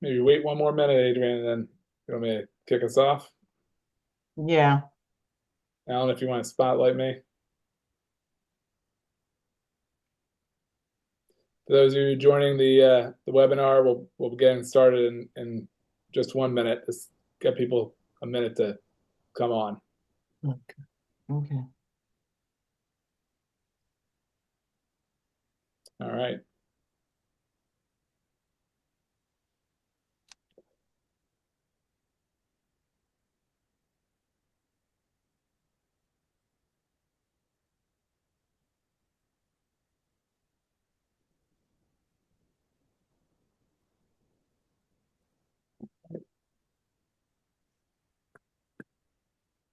maybe wait one more minute, Adrian, and then you want me to kick us off? Yeah. Alan, if you want to spotlight me. For those of you joining the webinar, we'll be getting started in just 1 minute. Just get people a minute to come on. Okay. Okay. All right.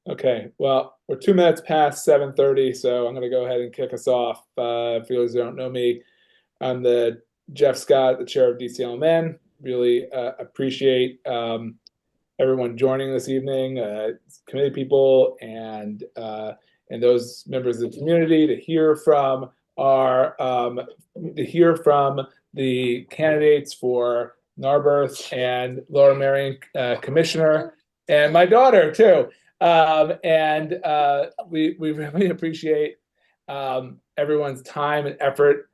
Okay. Well, we're 2 minutes past 7:30, so I'm going to go ahead and kick us off. For those who don't know me, I'm the Jeff Scott, the chair of DCLMN. Really appreciate everyone joining this evening, committee people, and those members of the community to hear from our to hear from the candidates for Narberth and Lower Merion Commissioner, and my daughter too. We really appreciate everyone's time and effort.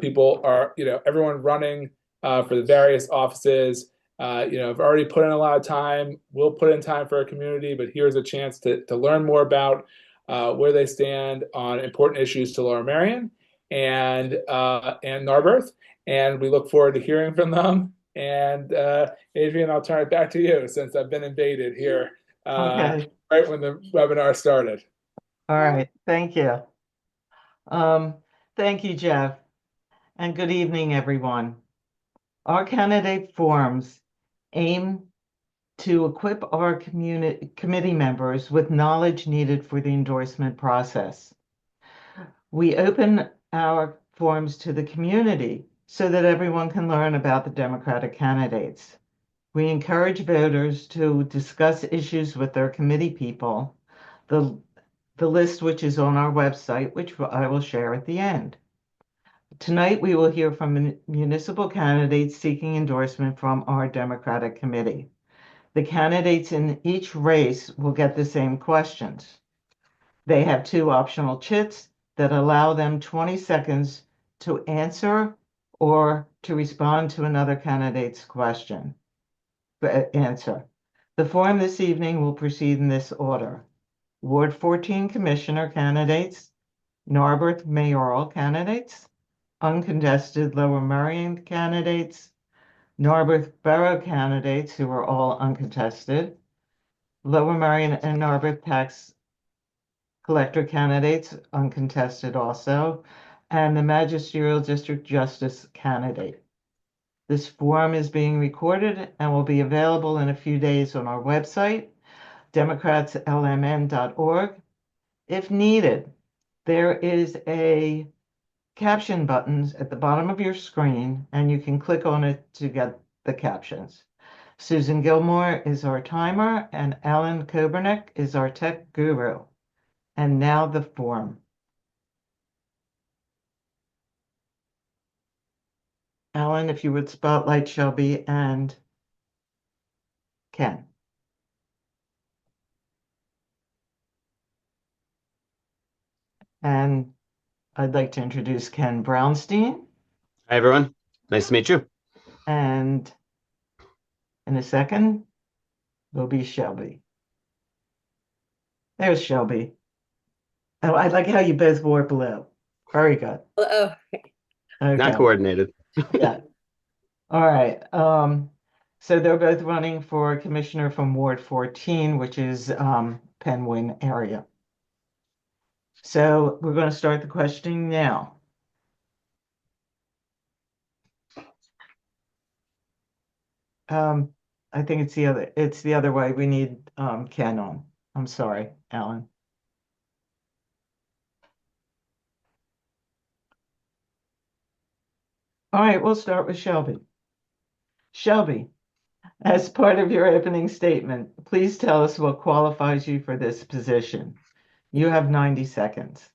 People are, everyone running for the various offices. I've already put in a lot of time. We'll put in time for our community, but here's a chance to learn more about where they stand on important issues to Lower Merion and Narberth. And we look forward to hearing from them. And Adrian, I'll turn it back to you since I've been invaded here Okay. right when the webinar started. All right. Thank you. Um, Thank you, Jeff, and good evening, everyone. Our candidate forums aim to equip our committee members with knowledge needed for the endorsement process. We open our forums to the community so that everyone can learn about the Democratic candidates. We encourage voters to discuss issues with their committee people, the, the list which is on our website, which I will share at the end. Tonight, we will hear from municipal candidates seeking endorsement from our Democratic committee. The candidates in each race will get the same questions. They have two optional chits that allow them 20 seconds to answer or to respond to another candidate's question. Answer. The forum this evening will proceed in this order. Ward 14 Commissioner candidates, Narberth mayoral candidates, uncontested Lower Merion candidates, Narberth borough candidates who are all uncontested, Lower Merion and Narberth tax collector candidates uncontested also, and the magisterial district justice candidate. This forum is being recorded and will be available in a few days on our website, democratslmn.org. If needed, there is a caption button at the bottom of your screen, and you can click on it to get the captions. Susan Gilmore is our timer, and Alan Kobernick is our tech guru. And now the form. Alan, if you would spotlight Shelby and Ken. And I'd like to introduce Ken Brownstein. Hi, everyone. Nice to meet you. And in a second, will be Shelby. There's Shelby. Oh, I like how you both wore blue. Very good. Oh, Not Okay. coordinated. Yeah. All right. So they're both running for commissioner from Ward 14, which is Penwyn area. So we're going to start the questioning now. I think it's the other way. We need Ken on. I'm sorry, Alan. All right, we'll start with Shelby. Shelby, as part of your opening statement, please tell us what qualifies you for this position. You have 90 seconds.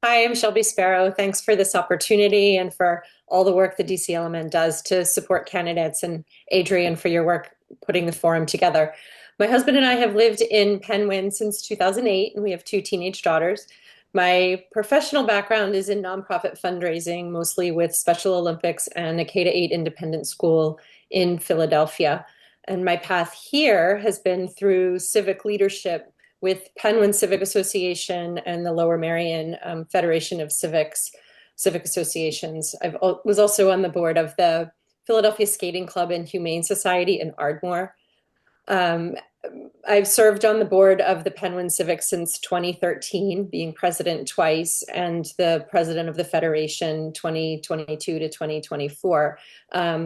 Hi, I'm Shelby Sparrow. Thanks for this opportunity and for all the work the DCLMN does to support candidates, and Adrian for your work putting the forum together. My husband and I have lived in Penguin since 2008, and we have two teenage daughters. My professional background is in nonprofit fundraising, mostly with Special Olympics and a K-8 independent school in Philadelphia. And my path here has been through civic leadership with Penguin Civic Association and the Lower Merion Federation of Civic Associations. I was also on the board of the Philadelphia Skating Club and Humane Society in Ardmore. Um, I've served on the board of the Penguin Civic since 2013, being president twice, and the president of the Federation 2022 to 2024,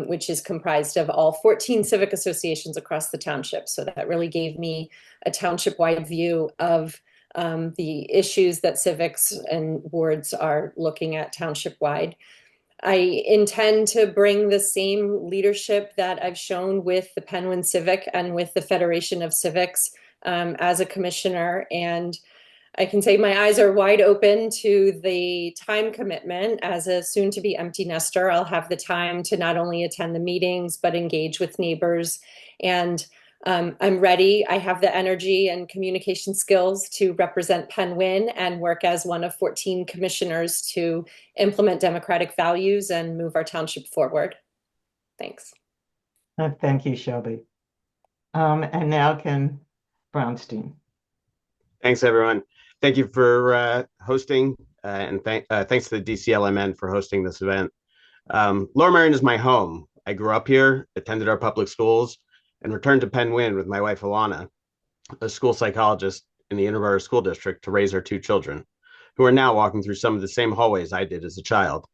which is comprised of all 14 civic associations across the township. So that really gave me a township-wide view of the issues that civics and boards are looking at township-wide. I intend to bring the same leadership that I've shown with the Penguin Civic and with the Federation of Civics as a commissioner. And I can say my eyes are wide open to the time commitment. As a soon to be empty nester, I'll have the time to not only attend the meetings, but engage with neighbors. And I'm ready. I have the energy and communication skills to represent Penguin and work as one of 14 commissioners to implement democratic values and move our township forward. Thanks. Thank you, Shelby. And now Ken Brownstein. Thanks, everyone. Thank you for hosting, and thanks to the DCLMN for hosting this event. Lower Merion is my home. I grew up here, attended our public schools, and returned to Penguin with my wife, Alana, a school psychologist in the Interborough School District, to raise our two children, who are now walking through some of the same hallways I did as a child.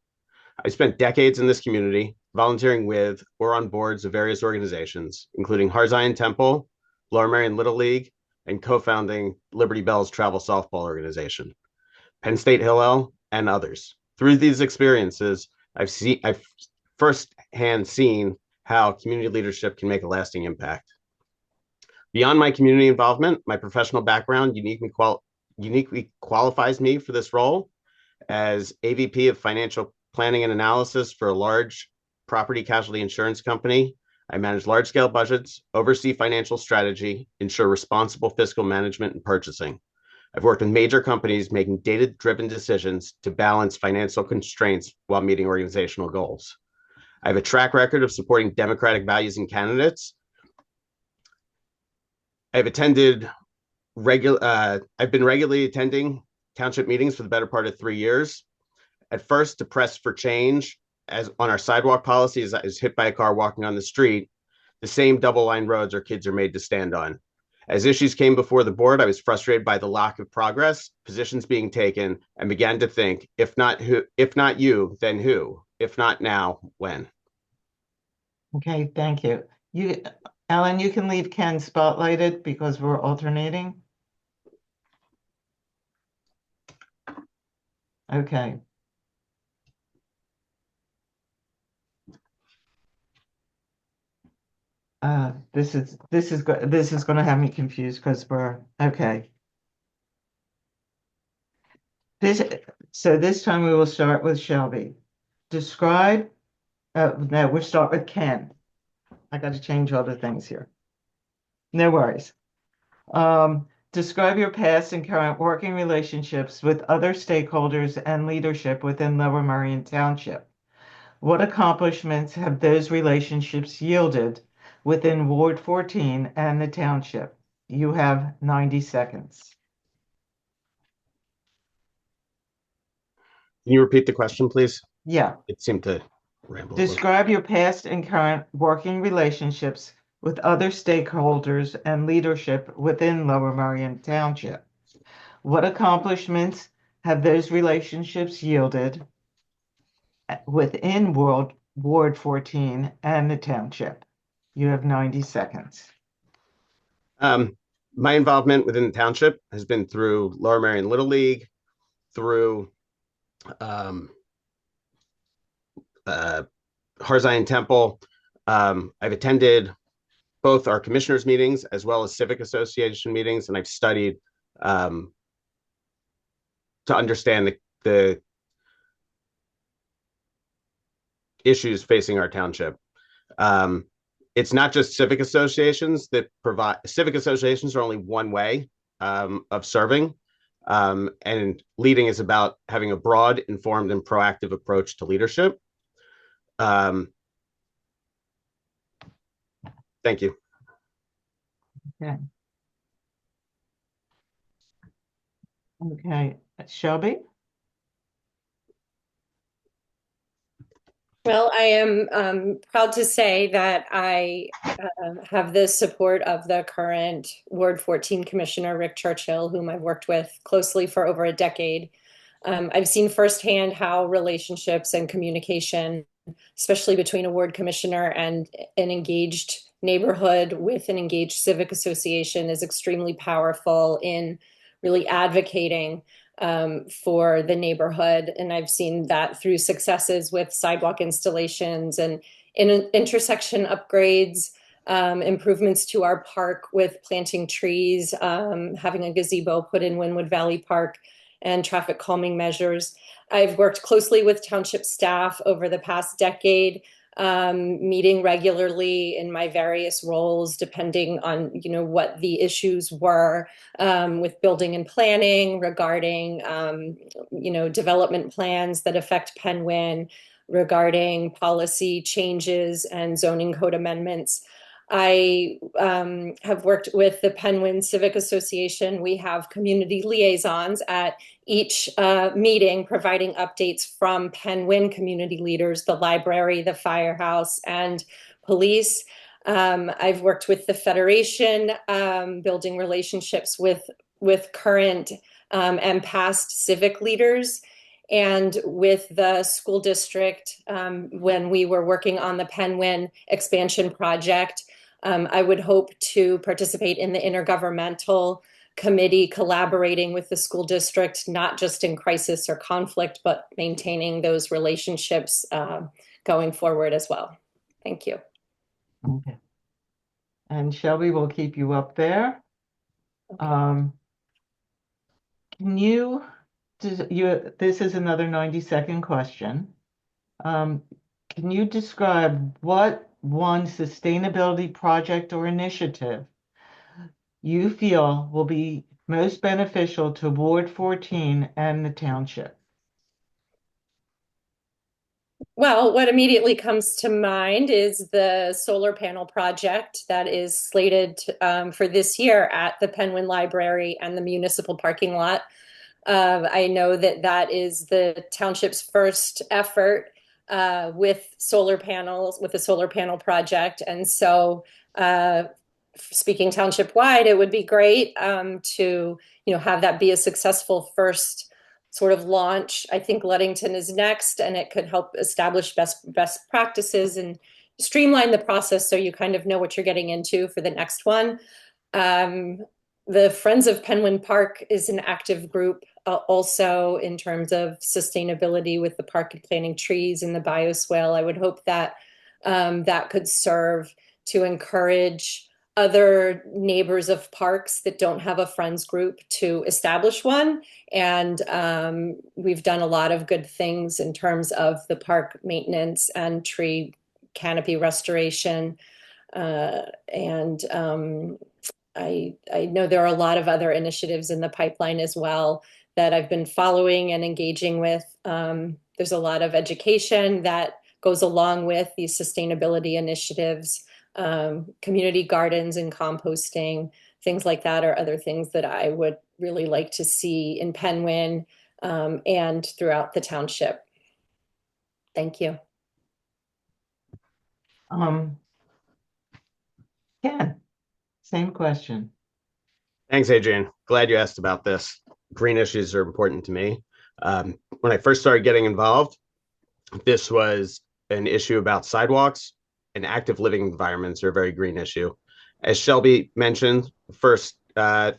I spent decades in this community, volunteering with or on boards of various organizations, including Harzion Temple, Lower Merion Little League, and co-founding Liberty Bell's travel softball organization, Penn State Hillel, and others. Through these experiences, I've firsthand seen how community leadership can make a lasting impact. Beyond my community involvement, my professional background uniquely qualifies me for this role. As AVP of Financial Planning and Analysis for a large property casualty insurance company, I manage large-scale budgets, oversee financial strategy, ensure responsible fiscal management and purchasing. I've worked with major companies making data-driven decisions to balance financial constraints while meeting organizational goals. I have a track record of supporting democratic values in candidates. I've been regularly attending township meetings for the better part of 3 years. At first, to press for change, as on our sidewalk policy, as I was hit by a car walking on the street, the same double-line roads our kids are made to stand on. As issues came before the board, I was frustrated by the lack of progress, positions being taken, and began to think, if not you, then who? If not now, when? Okay, thank you. Ellen, you can leave Ken spotlighted because we're alternating. Okay. This is going to have me confused because we're okay. This time we will start with Shelby. Describe. No, we'll start with Ken. I got to change all the things here. No worries. Describe your past and current working relationships with other stakeholders and leadership within Lower Merion Township. What accomplishments have those relationships yielded within Ward 14 and the township? You have 90 seconds. Can you repeat the question, please? Yeah. It seemed to ramble. Describe your past and current working relationships with other stakeholders and leadership within Lower Merion Township. What accomplishments have those relationships yielded within Ward 14 and the township? You have 90 seconds. My involvement within the township has been through Lower Merion Little League, through Harzion Temple. I've attended both our commissioners' meetings as well as civic association meetings, and I've studied to understand the issues facing our township. It's not just civic associations that provide. Civic associations are only one way of serving, and leading is about having a broad, informed, and proactive approach to leadership. Thank you. Okay. Okay, Shelby? Well, I am proud to say that I have the support of the current Ward 14 Commissioner, Rick Churchill, whom I've worked with closely for over a decade. I've seen firsthand how relationships and communication, especially between a ward commissioner and an engaged neighborhood with an engaged civic association, is extremely powerful in really advocating for the neighborhood. And I've seen that through successes with sidewalk installations and intersection upgrades, improvements to our park with planting trees, having a gazebo put in Wynwood Valley Park, and traffic calming measures. I've worked closely with township staff over the past decade, meeting regularly in my various roles, depending on what the issues were, with building and planning regarding development plans that affect Penwyn, regarding policy changes and zoning code amendments. I have worked with the Penwyn Civic Association. We have community liaisons at each meeting, providing updates from Penwyn community leaders, the library, the firehouse, and police. I've worked with the Federation, building relationships with current and past civic leaders, and with the school district when we were working on the Penwyn expansion project. I would hope to participate in the intergovernmental committee, collaborating with the school district, not just in crisis or conflict, but maintaining those relationships going forward as well. Thank you. Okay. And Shelby will keep you up there. Okay. This is another 90-second question. Can you describe what one sustainability project or initiative you feel will be most beneficial to Ward 14 and the township? Well, what immediately comes to mind is the solar panel project that is slated for this year at the Penwyn Library and the municipal parking lot. I know that is the township's first effort with solar panels, with the solar panel project. And so, speaking township wide, it would be great to have that be a successful first sort of launch. I think Ludington is next, and it could help establish best practices and streamline the process so you kind of know what you're getting into for the next one. The Friends of Penwyn Park is an active group also in terms of sustainability with the park and planting trees and the bioswale. I would hope that that could serve to encourage other neighbors of parks that don't have a friends group to establish one. And we've done a lot of good things in terms of the park maintenance and tree canopy restoration. And I know there are a lot of other initiatives in the pipeline as well that I've been following and engaging with. There's a lot of education that goes along with these sustainability initiatives. Community gardens and composting, things like that are other things that I would really like to see in Penwyn and throughout the township. Thank you. Ken, same question. Thanks, Adrian. Glad you asked about this. Green issues are important to me. When I first started getting involved, this was an issue about sidewalks, and active living environments are a very green issue. As Shelby mentioned, first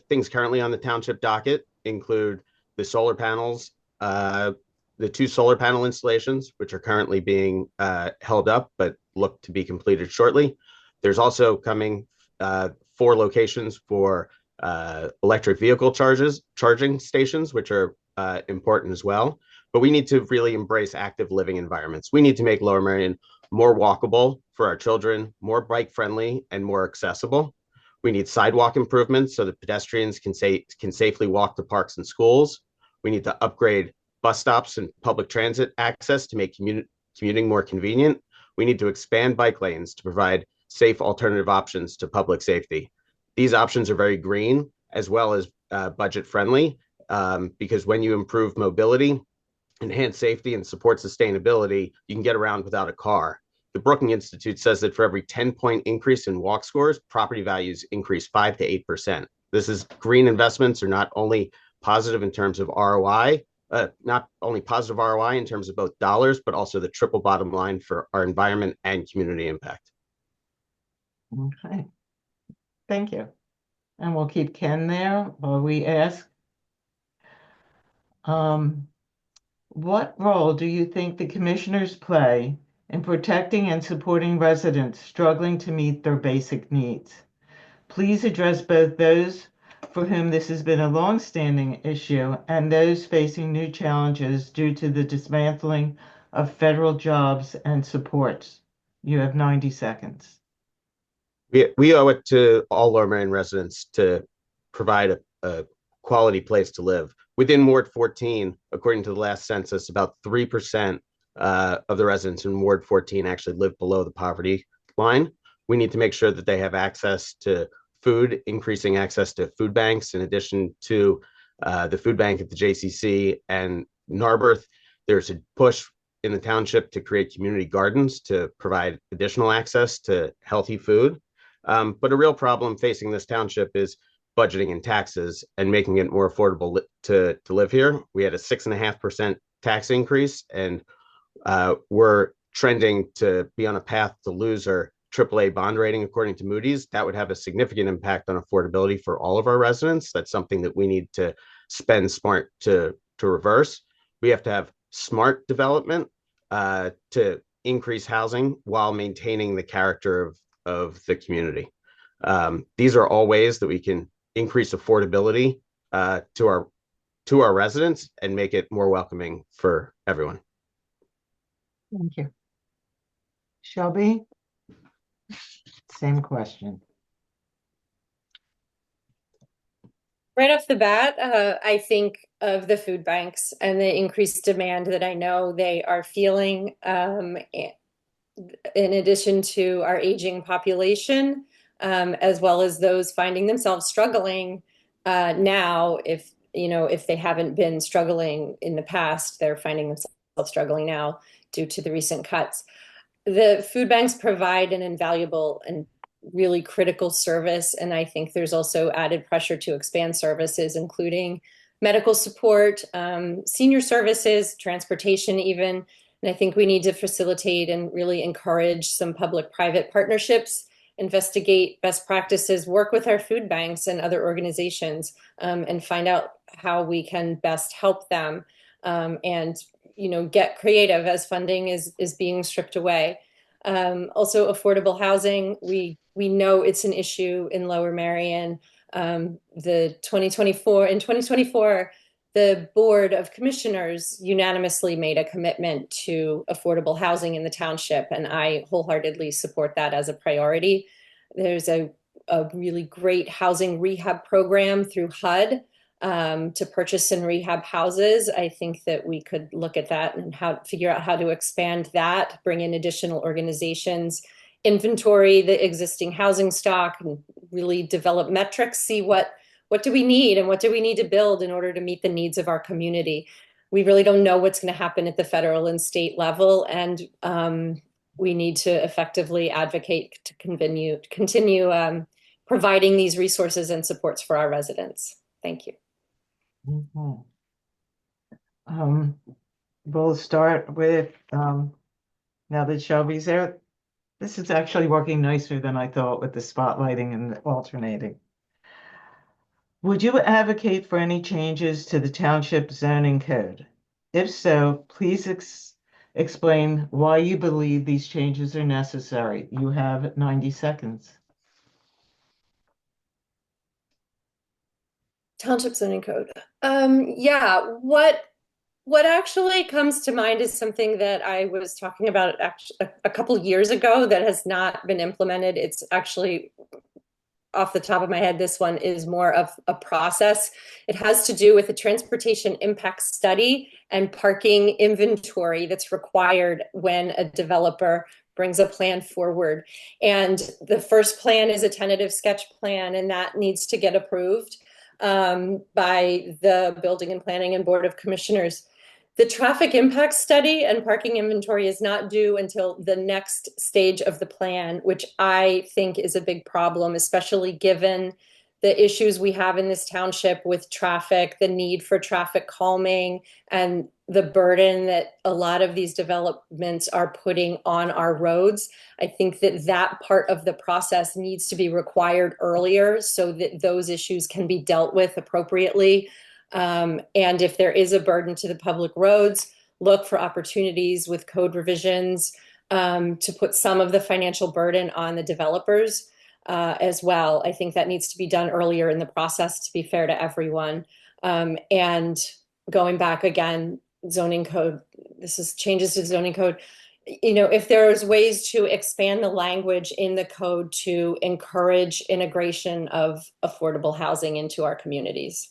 things currently on the township docket include the solar panels, the 2 solar panel installations, which are currently being held up, but look to be completed shortly. There's also coming 4 locations for electric vehicle charging stations, which are important as well. But we need to really embrace active living environments. We need to make Lower Merion more walkable for our children, more bike friendly, and more accessible. We need sidewalk improvements so that pedestrians can safely walk to parks and schools. We need to upgrade bus stops and public transit access to make commuting more convenient. We need to expand bike lanes to provide safe alternative options to public safety. These options are very green as well as budget friendly, because when you improve mobility, enhance safety, and support sustainability, you can get around without a car. The Brookings Institute says that for every 10-point increase in walk scores, property values increase 5 to 8%. This is green investments are not only positive in terms of ROI, not only positive ROI in terms of both dollars, but also the triple bottom line for our environment and community impact. Okay. Thank you. And we'll keep Ken there while we ask, what role do you think the commissioners play in protecting and supporting residents struggling to meet their basic needs? Please address both those for whom this has been a long-standing issue and those facing new challenges due to the dismantling of federal jobs and supports. You have 90 seconds. We owe it to all Lower Merion residents to provide a quality place to live. Within Ward 14, according to the last census, about 3% of the residents in Ward 14 actually live below the poverty line. We need to make sure that they have access to food, increasing access to food banks, in addition to the food bank at the JCC and Narberth. There's a push in the township to create community gardens to provide additional access to healthy food. But a real problem facing this township is budgeting and taxes and making it more affordable to live here. We had a 6.5% tax increase, and we're trending to be on a path to lose our AAA bond rating according to Moody's. That would have a significant impact on affordability for all of our residents. That's something that we need to spend smart to reverse. We have to have smart development to increase housing while maintaining the character of the community. These are all ways that we can increase affordability to our residents and make it more welcoming for everyone. Thank you. Shelby, same question. Right off the bat, I think of the food banks and the increased demand that I know they are feeling, in addition to our aging population, as well as those finding themselves struggling now. If they haven't been struggling in the past, they're finding themselves struggling now due to the recent cuts. The food banks provide an invaluable and really critical service, and I think there's also added pressure to expand services, including medical support, senior services, transportation even. And I think we need to facilitate and really encourage some public-private partnerships, investigate best practices, work with our food banks and other organizations, and find out how we can best help them, and get creative as funding is being stripped away. Also, affordable housing. We know it's an issue in Lower Merion. In 2024, the Board of Commissioners unanimously made a commitment to affordable housing in the township, and I wholeheartedly support that as a priority. There's a really great housing rehab program through HUD to purchase and rehab houses. I think that we could look at that and figure out how to expand that, bring in additional organizations, inventory the existing housing stock, and really develop metrics, see what do we need and what do we need to build in order to meet the needs of our community. We really don't know what's going to happen at the federal and state level, and we need to effectively advocate to continue providing these resources and supports for our residents. Thank you. Mm-hmm. We'll start with, now that Shelby's there, this is actually working nicer than I thought with the spotlighting and the alternating. Would you advocate for any changes to the township zoning code? If so, please explain why you believe these changes are necessary. You have 90 seconds. Township zoning code. Yeah, what actually comes to mind is something that I was talking about actually a couple years ago that has not been implemented. It's actually off the top of my head, this one is more of a process. It has to do with a transportation impact study and parking inventory that's required when a developer brings a plan forward. And the first plan is a tentative sketch plan, and that needs to get approved by the Building and Planning and Board of Commissioners. The traffic impact study and parking inventory is not due until the next stage of the plan, which I think is a big problem, especially given the issues we have in this township with traffic, the need for traffic calming, and the burden that a lot of these developments are putting on our roads. I think that that part of the process needs to be required earlier so that those issues can be dealt with appropriately. And if there is a burden to the public roads, look for opportunities with code revisions to put some of the financial burden on the developers as well. I think that needs to be done earlier in the process to be fair to everyone. And going back again, zoning code, this is changes to zoning code. You know, if there's ways to expand the language in the code to encourage integration of affordable housing into our communities.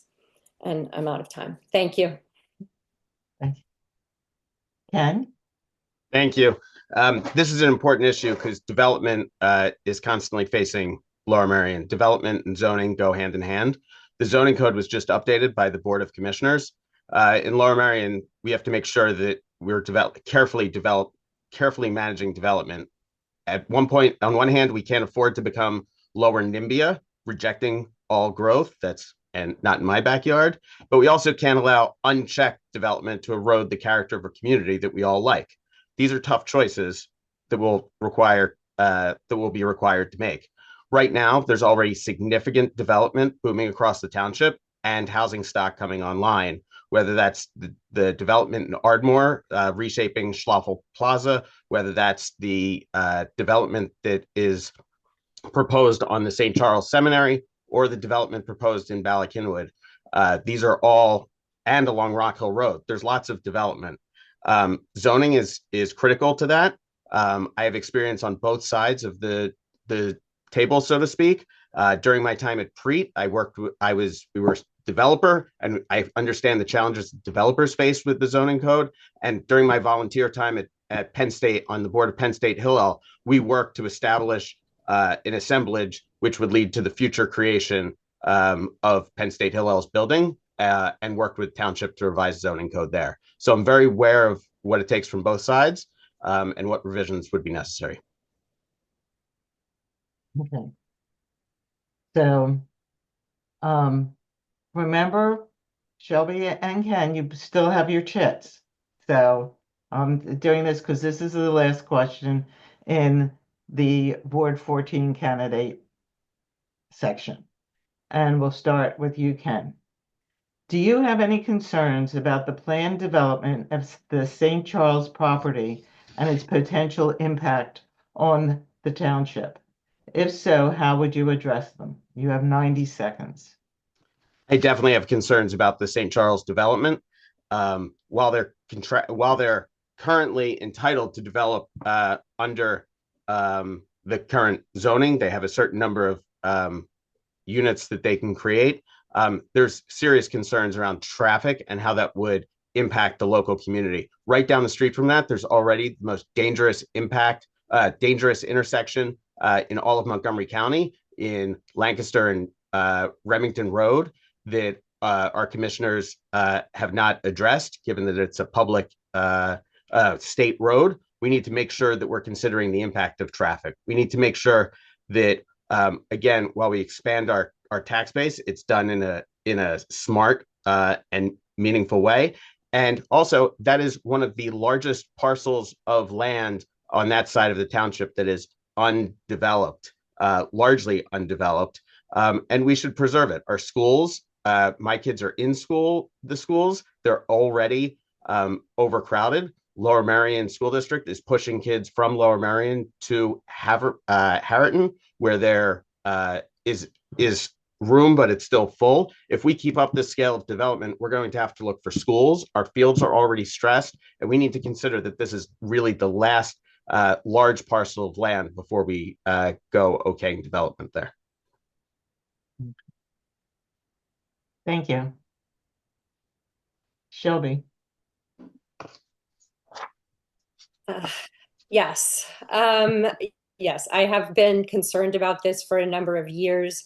And I'm out of time. Thank you. Thank you. Ken? Thank you. This is an important issue because development is constantly facing Lower Merion. Development and zoning go hand in hand. The zoning code was just updated by the Board of Commissioners. In Lower Merion, we have to make sure that we're carefully managing development. At one point, on one hand, we can't afford to become Lower Nimbia, rejecting all growth. That's and not in my backyard, but we also can't allow unchecked development to erode the character of a community that we all like. These are tough choices that will be required to make. Right now, there's already significant development booming across the township and housing stock coming online, whether that's the development in Ardmore, reshaping Schlaffel Plaza, whether that's the development that is proposed on the St. Charles Seminary, or the development proposed in Ballackinwood. These are all, and along Rock Hill Road. There's lots of development. Zoning is critical to that. I have experience on both sides of the table, so to speak. During my time at Preet, we were developer, and I understand the challenges developers face with the zoning code. And during my volunteer time at Penn State, on the board of Penn State Hillel, we worked to establish an assemblage which would lead to the future creation of Penn State Hillel's building, and worked with township to revise zoning code there. So I'm very aware of what it takes from both sides and what revisions would be necessary. Okay. So, remember, Shelby and Ken, you still have your chits. So I'm doing this because this is the last question in the Board 14 candidate section. And we'll start with you, Ken. Do you have any concerns about the planned development of the St. Charles property and its potential impact on the township? If so, how would you address them? You have 90 seconds. I definitely have concerns about the St. Charles development. While they're currently entitled to develop under the current zoning, they have a certain number of units that they can create. There's serious concerns around traffic and how that would impact the local community. Right down the street from that, there's already the most dangerous intersection in all of Montgomery County, in Lancaster and Remington Road, that our commissioners have not addressed, given that it's a public state road. We need to make sure that we're considering the impact of traffic. We need to make sure that, again, while we expand our tax base, it's done in a smart and meaningful way. And also, that is one of the largest parcels of land on that side of the township that is undeveloped, largely undeveloped, and we should preserve it. Our schools, my kids are in the schools, they're already overcrowded. Lower Merion School District is pushing kids from Lower Merion to Harriton, where there is room, but it's still full. If we keep up this scale of development, we're going to have to look for schools. Our fields are already stressed, and we need to consider that this is really the last large parcel of land before we go okaying development there. Thank you. Shelby. Yes. Yes, I have been concerned about this for a number of years.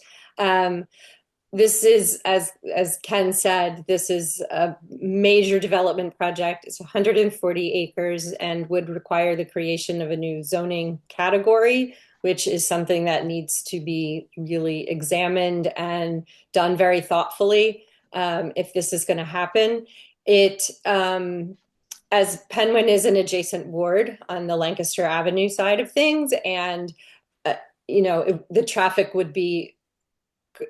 This is, as Ken said, this is a major development project. It's 140 acres and would require the creation of a new zoning category, which is something that needs to be really examined and done very thoughtfully if this is going to happen. It as Penguin is an adjacent ward on the Lancaster Avenue side of things, and the traffic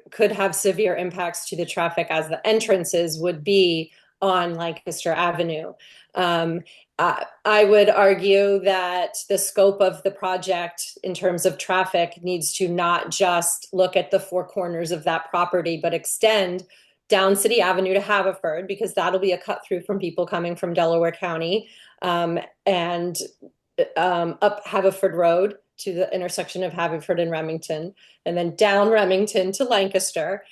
could have severe impacts to the traffic as the entrances would be on Lancaster Avenue. I would argue that the scope of the project in terms of traffic needs to not just look at the four corners of that property, but extend down City Avenue to Haverford, because that'll be a cut through from people coming from Delaware County, and up Haverford Road to the intersection of Haverford and Remington, and then down Remington to Lancaster,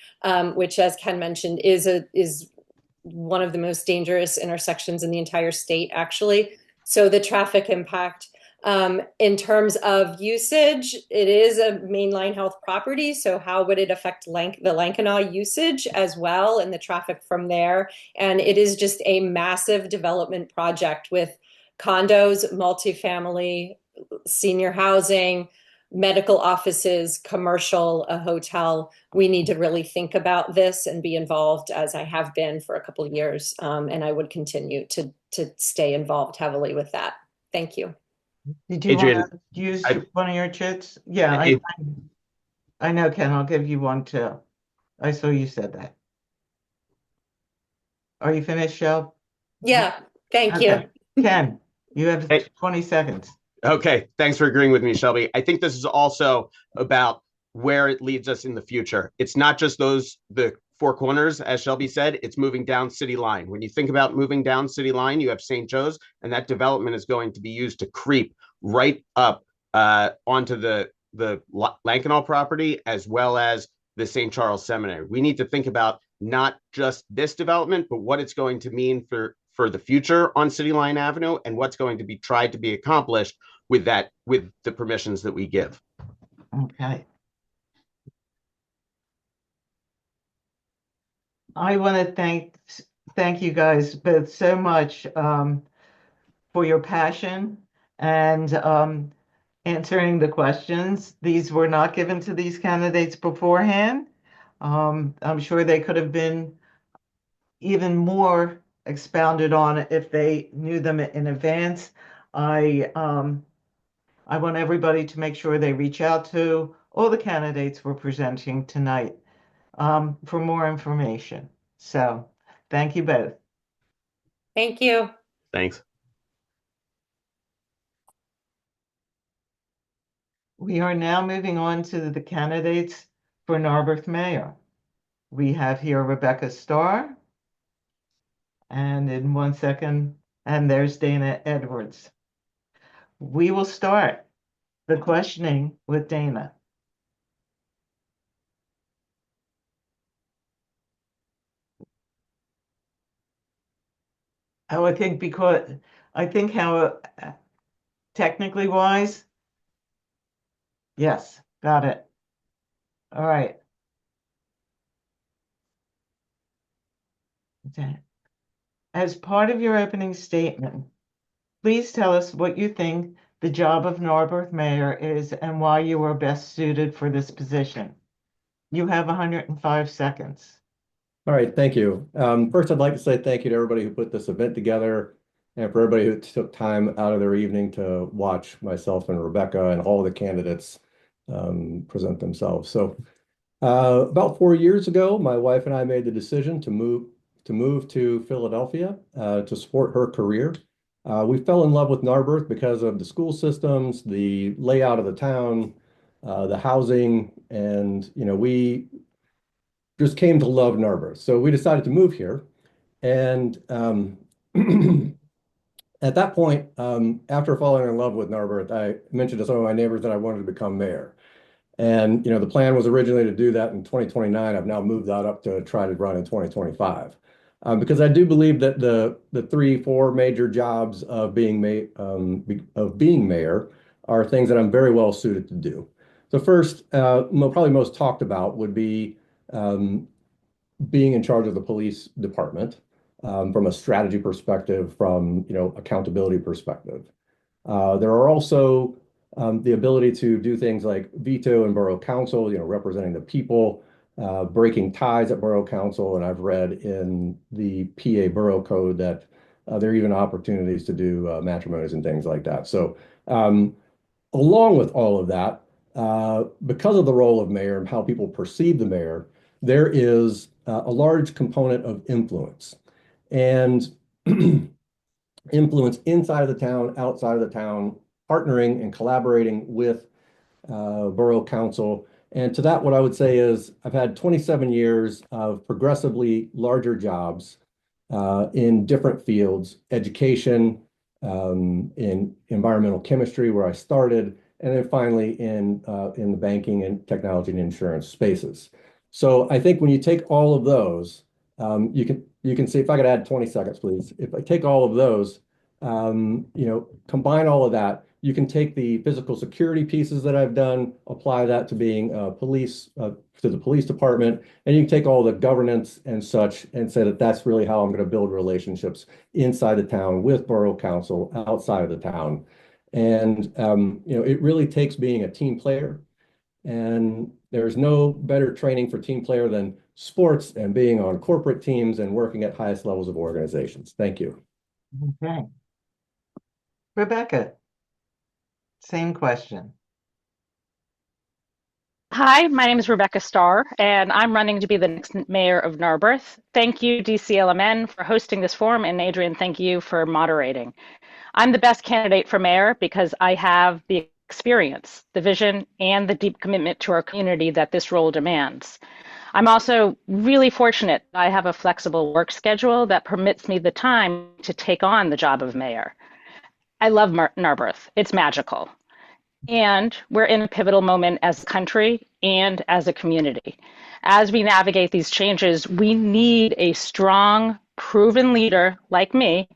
which, as Ken mentioned, is one of the most dangerous intersections in the entire state, actually. So the traffic impact, in terms of usage, it is a mainline health property. So how would it affect the Lankanaw usage as well and the traffic from there? And it is just a massive development project with condos, multifamily, senior housing, medical offices, commercial, a hotel. We need to really think about this and be involved, as I have been for a couple of years. And I would continue to stay involved heavily with that. Thank you. Did you want to use one of your chits? Yeah, I know, Ken. I'll give you one too. I saw you said that. Are you finished, Shel? Yeah, thank you. Ken, you have 20 seconds. Okay, thanks for agreeing with me, Shelby. I think this is also about where it leads us in the future. It's not just the four corners, as Shelby said, it's moving down City Line. When you think about moving down City Line, you have St. Joe's, and that development is going to be used to creep right up onto the Lankanaw property, as well as the St. Charles Seminary. We need to think about not just this development, but what it's going to mean for the future on City Line Avenue, and what's going to be tried to be accomplished with the permissions that we give. Okay. I want to thank you guys both so much for your passion and answering the questions. These were not given to these candidates beforehand. I'm sure they could have been even more expounded on if they knew them in advance. I want everybody to make sure they reach out to all the candidates we're presenting tonight for more information. So thank you both. Thank you. Thanks. We are now moving on to the candidates for Narberth Mayor. We have here Rebecca Starr, and in 1 second, and there's Dana Edwards. We will start the questioning with Dana. Oh, I think how technically wise, yes, got it. All right. Okay. As part of your opening statement, please tell us what you think the job of Narberth Mayor is and why you are best suited for this position. You have 105 seconds. All right, thank you. First, I'd like to say thank you to everybody who put this event together and for everybody who took time out of their evening to watch myself and Rebecca and all the candidates present themselves. So about 4 years ago, my wife and I made the decision to move to Philadelphia to support her career. We fell in love with Narberth because of the school systems, the layout of the town, the housing, and we just came to love Narberth. So we decided to move here. And at that point, after falling in love with Narberth, I mentioned to some of my neighbors that I wanted to become mayor. And the plan was originally to do that in 2029. I've now moved that up to try to run in 2025. Because I do believe that the 3, 4 major jobs of being mayor are things that I'm very well suited to do. The first, probably most talked about, would be being in charge of the police department from a strategy perspective, from accountability perspective. There are also the ability to do things like veto and borough council, representing the people, breaking ties at borough council. And I've read in the PA borough code that there are even opportunities to do matrimonies and things like that. So along with all of that, because of the role of mayor and how people perceive the mayor, there is a large component of influence. And influence inside of the town, outside of the town, partnering and collaborating with borough council. And to that, what I would say is I've had 27 years of progressively larger jobs in different fields: education, in environmental chemistry, where I started, and then finally in the banking and technology and insurance spaces. So I think when you take all of those, you can see, if I could add 20 seconds, please. If I take all of those, combine all of that, you can take the physical security pieces that I've done, apply that to being police, to the police department, and you can take all the governance and such and say that that's really how I'm going to build relationships inside the town with borough council, outside of the town. And, it really takes being a team player. And there's no better training for team player than sports and being on corporate teams and working at highest levels of organizations. Thank you. Okay. Rebecca, same question. Hi, my name is Rebecca Starr, and I'm running to be the next mayor of Narberth. Thank you, DCLMN, for hosting this forum, and Adrian, thank you for moderating. I'm the best candidate for mayor because I have the experience, the vision, and the deep commitment to our community that this role demands. I'm also really fortunate I have a flexible work schedule that permits me the time to take on the job of mayor. I love Narberth. It's magical. And we're in a pivotal moment as a country and as a community. As we navigate these changes, we need a strong, proven leader like me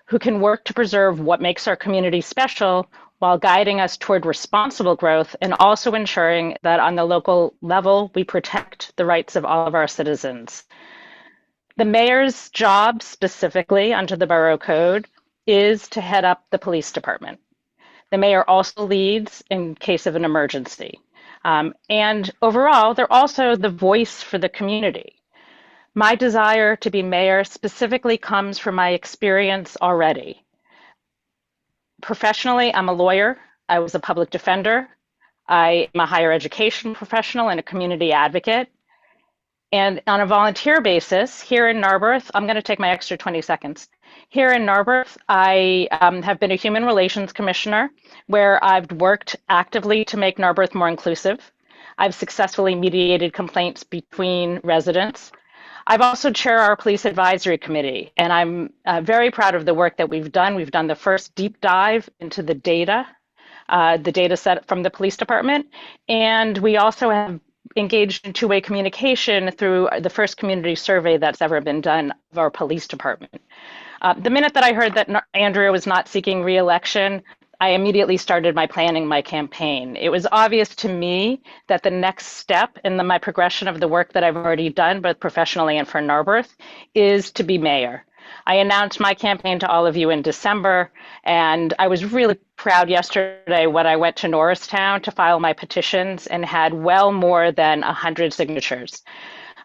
who can work to preserve what makes our community special while guiding us toward responsible growth and also ensuring that on the local level, we protect the rights of all of our citizens. The mayor's job specifically under the borough code is to head up the police department. The mayor also leads in case of an emergency. And overall, they're also the voice for the community. My desire to be mayor specifically comes from my experience already. Professionally, I'm a lawyer. I was a public defender. I am a higher education professional and a community advocate. And on a volunteer basis, here in Narberth, I'm going to take my extra 20 seconds. Here in Narberth, I have been a human relations commissioner where I've worked actively to make Narberth more inclusive. I've successfully mediated complaints between residents. I've also chair our police advisory committee, and I'm very proud of the work that we've done. We've done the first deep dive into the data set from the police department, and we also have engaged in two-way communication through the first community survey that's ever been done of our police department. The minute that I heard that Andrea was not seeking re-election, I immediately started planning my campaign. It was obvious to me that the next step in my progression of the work that I've already done, both professionally and for Narberth, is to be mayor. I announced my campaign to all of you in December, and I was really proud yesterday when I went to Norristown to file my petitions and had well more than 100 signatures.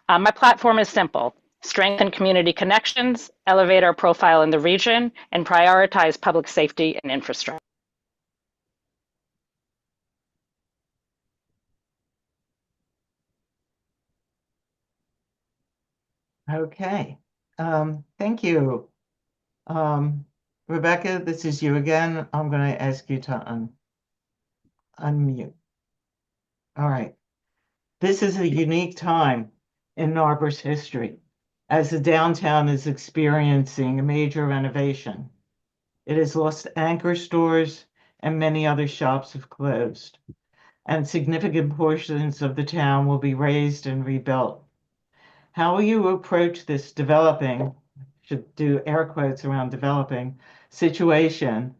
My platform is simple: strengthen community connections, elevate our profile in the region, and prioritize public safety and infrastructure. Okay. Thank you. Rebecca, this is you again. I'm going to ask you to unmute. All right. This is a unique time in Narberth's history, as the downtown is experiencing a major renovation. It has lost anchor stores and many other shops have closed, and significant portions of the town will be razed and rebuilt. How will you approach this developing, should do air quotes around developing, situation,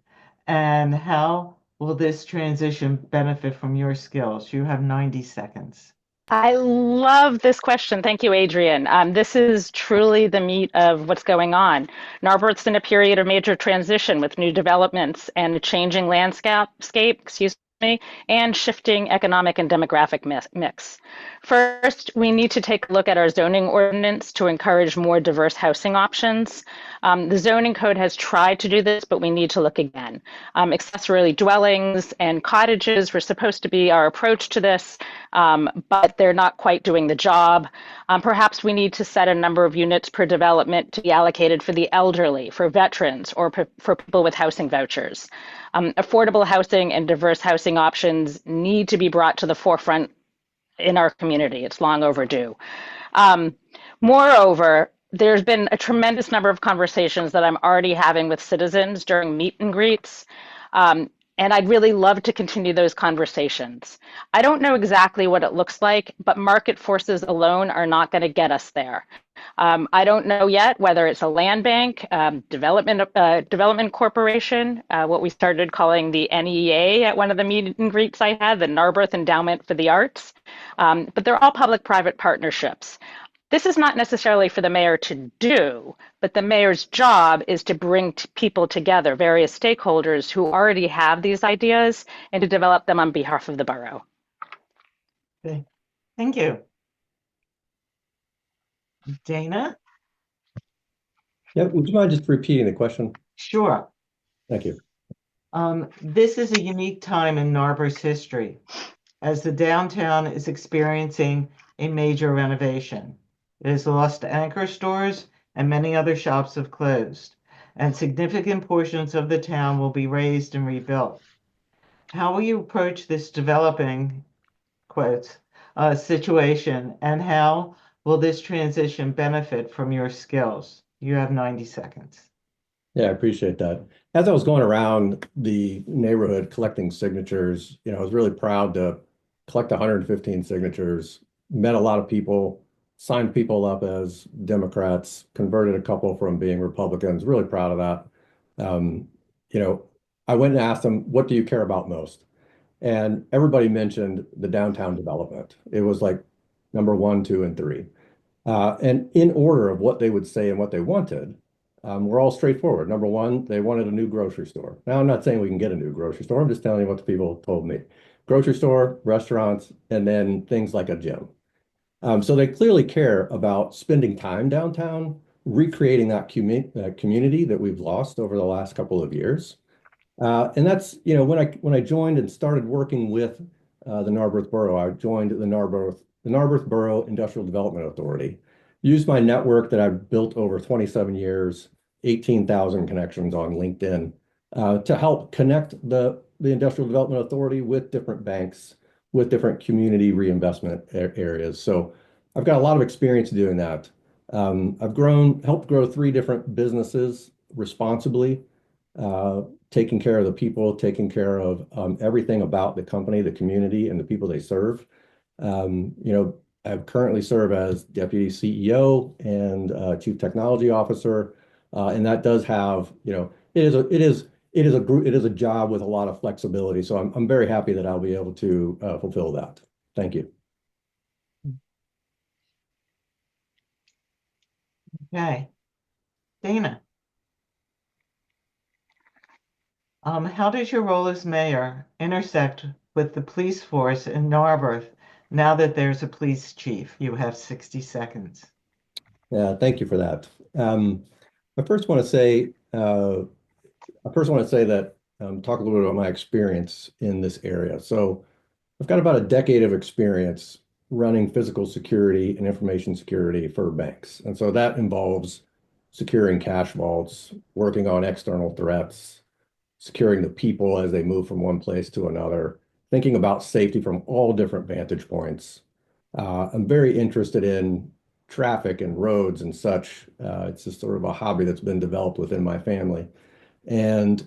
and how will this transition benefit from your skills? You have 90 seconds. I love this question. Thank you, Adrian. This is truly the meat of what's going on. Narberth's in a period of major transition with new developments and a changing landscape, excuse me, and shifting economic and demographic mix. First, we need to take a look at our zoning ordinance to encourage more diverse housing options. The zoning code has tried to do this, but we need to look again. Accessory dwellings and cottages were supposed to be our approach to this, but they're not quite doing the job. Perhaps we need to set a number of units per development to be allocated for the elderly, for veterans, or for people with housing vouchers. Affordable housing and diverse housing options need to be brought to the forefront in our community. It's long overdue. Moreover, there's been a tremendous number of conversations that I'm already having with citizens during meet and greets. And I'd really love to continue those conversations. I don't know exactly what it looks like, but market forces alone are not going to get us there. I don't know yet whether it's a land bank, development corporation, what we started calling the NEA at one of the meet and greets I had, the Narberth Endowment for the Arts. But they're all public-private partnerships. This is not necessarily for the mayor to do, but the mayor's job is to bring people together, various stakeholders who already have these ideas, and to develop them on behalf of the borough. Okay. Thank you. Dana? Yeah, would you mind just repeating the question? Sure. Thank you. This is a unique time in Narberth's history, as the downtown is experiencing a major renovation. It has lost anchor stores and many other shops have closed, and significant portions of the town will be razed and rebuilt. How will you approach this developing, quotes, situation, and how will this transition benefit from your skills? You have 90 seconds. Yeah, I appreciate that. As I was going around the neighborhood collecting signatures, I was really proud to collect 115 signatures, met a lot of people, signed people up as Democrats, converted a couple from being Republicans, really proud of that. I went and asked them, what do you care about most? And everybody mentioned the downtown development. It was like number 1, 2, and 3. And in order of what they would say and what they wanted, we're all straightforward. Number 1, they wanted a new grocery store. Now, I'm not saying we can get a new grocery store. I'm just telling you what the people told me. Grocery store, restaurants, and then things like a gym. So they clearly care about spending time downtown, recreating that community that we've lost over the last couple of years. And that's, when I joined and started working with the Narberth Borough, I joined the Narberth Borough Industrial Development Authority, used my network that I've built over 27 years, 18,000 connections on LinkedIn, to help connect the Industrial Development Authority with different banks, with different community reinvestment areas. So I've got a lot of experience doing that. I've helped grow 3 different businesses responsibly, taking care of the people, taking care of everything about the company, the community, and the people they serve. I currently serve as Deputy CEO and Chief Technology Officer, and that does have, it is a job with a lot of flexibility. So I'm very happy that I'll be able to fulfill that. Thank you. Okay. Dana? How does your role as mayor intersect with the police force in Narberth now that there's a police chief? You have 60 seconds. Yeah, thank you for that. I first want to say that talk a little bit about my experience in this area. So I've got about a decade of experience running physical security and information security for banks. And so that involves securing cash vaults, working on external threats, securing the people as they move from one place to another, thinking about safety from all different vantage points. I'm very interested in traffic and roads and such. It's just sort of a hobby that's been developed within my family. And,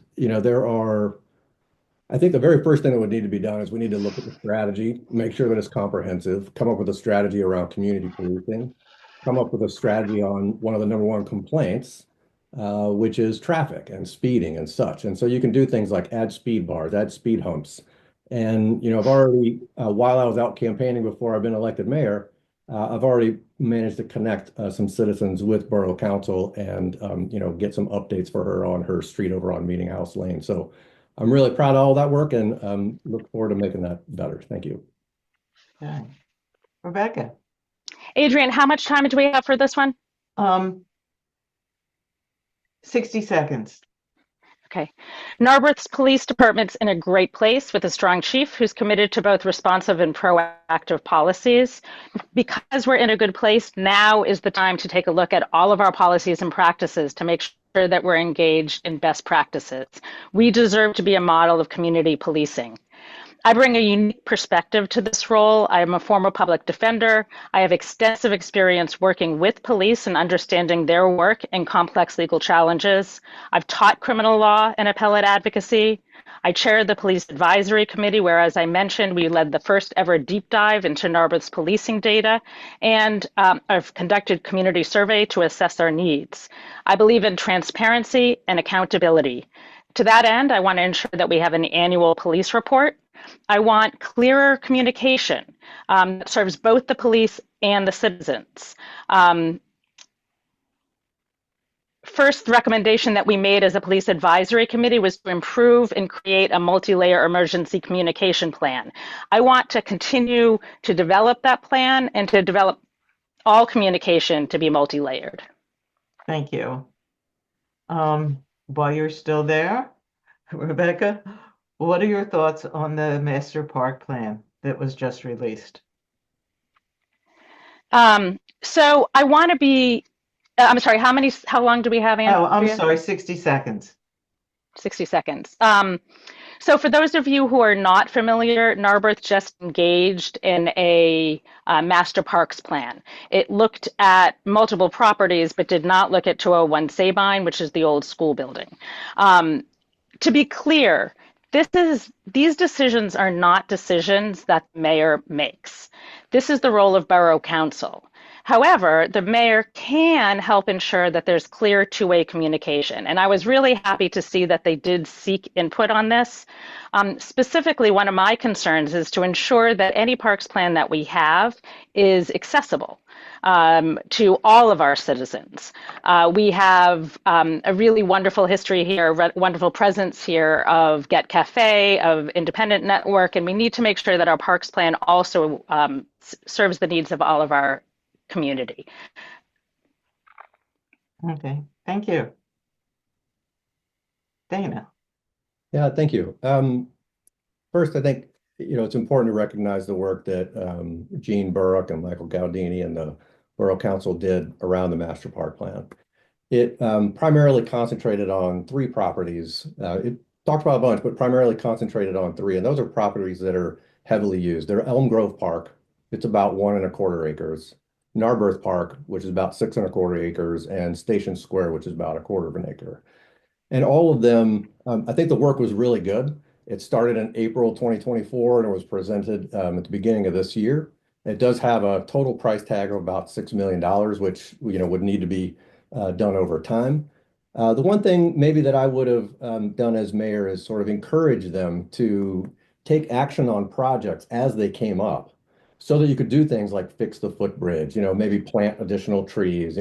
I think the very first thing that would need to be done is we need to look at the strategy, make sure that it's comprehensive, come up with a strategy around community policing, come up with a strategy on one of the number one complaints, which is traffic and speeding and such. And so you can do things like add speed bars, add speed humps. And, I've already, while I was out campaigning before I've been elected mayor, I've already managed to connect some citizens with Borough Council and, get some updates for her on her street over on Meeting House Lane. So I'm really proud of all that work and look forward to making that better. Thank you. Okay. Rebecca. Adrian, how much time do we have for this one? 60 seconds. Okay. Narberth's police department's in a great place with a strong chief who's committed to both responsive and proactive policies. Because we're in a good place, now is the time to take a look at all of our policies and practices to make sure that we're engaged in best practices. We deserve to be a model of community policing. I bring a unique perspective to this role. I am a former public defender. I have extensive experience working with police and understanding their work and complex legal challenges. I've taught criminal law and appellate advocacy. I chaired the Police Advisory Committee, where, as I mentioned, we led the first ever deep dive into Narberth's policing data, and I've conducted community survey to assess our needs. I believe in transparency and accountability. To that end, I want to ensure that we have an annual police report. I want clearer communication that serves both the police and the citizens. First recommendation that we made as a police advisory committee was to improve and create a multi-layer emergency communication plan. I want to continue to develop that plan and to develop all communication to be multi-layered. Thank you. While you're still there, Rebecca, what are your thoughts on the master park plan that was just released? So I want to be, I'm sorry, how long do we have, Andrea? Oh, I'm sorry, 60 seconds. 60 seconds. So for those of you who are not familiar, Narberth just engaged in a master parks plan. It looked at multiple properties, but did not look at 201 Sabine, which is the old school building. To be clear, these decisions are not decisions that the mayor makes. This is the role of Borough Council. However, the mayor can help ensure that there's clear two-way communication. And I was really happy to see that they did seek input on this. Specifically, one of my concerns is to ensure that any parks plan that we have is accessible to all of our citizens. We have a really wonderful history here, wonderful presence here of Get Cafe, of Independent Network, and we need to make sure that our parks plan also serves the needs of all of our community. Okay, thank you. Dana. Yeah, thank you. First, I think, it's important to recognize the work that Gene Burrock and Michael Gaudini and the Borough Council did around the master park plan. It primarily concentrated on 3 properties. It talked about a bunch, but primarily concentrated on 3. And those are properties that are heavily used. They're Elm Grove Park. It's about 1¼ acres. Narberth Park, which is about 6¼ acres, and Station Square, which is about 1/4 acre. And all of them, I think the work was really good. It started in April 2024 and it was presented at the beginning of this year. It does have a total price tag of about $6 million, which would need to be done over time. The one thing maybe that I would have done as mayor is sort of encourage them to take action on projects as they came up, so that you could do things like fix the footbridge, maybe plant additional trees,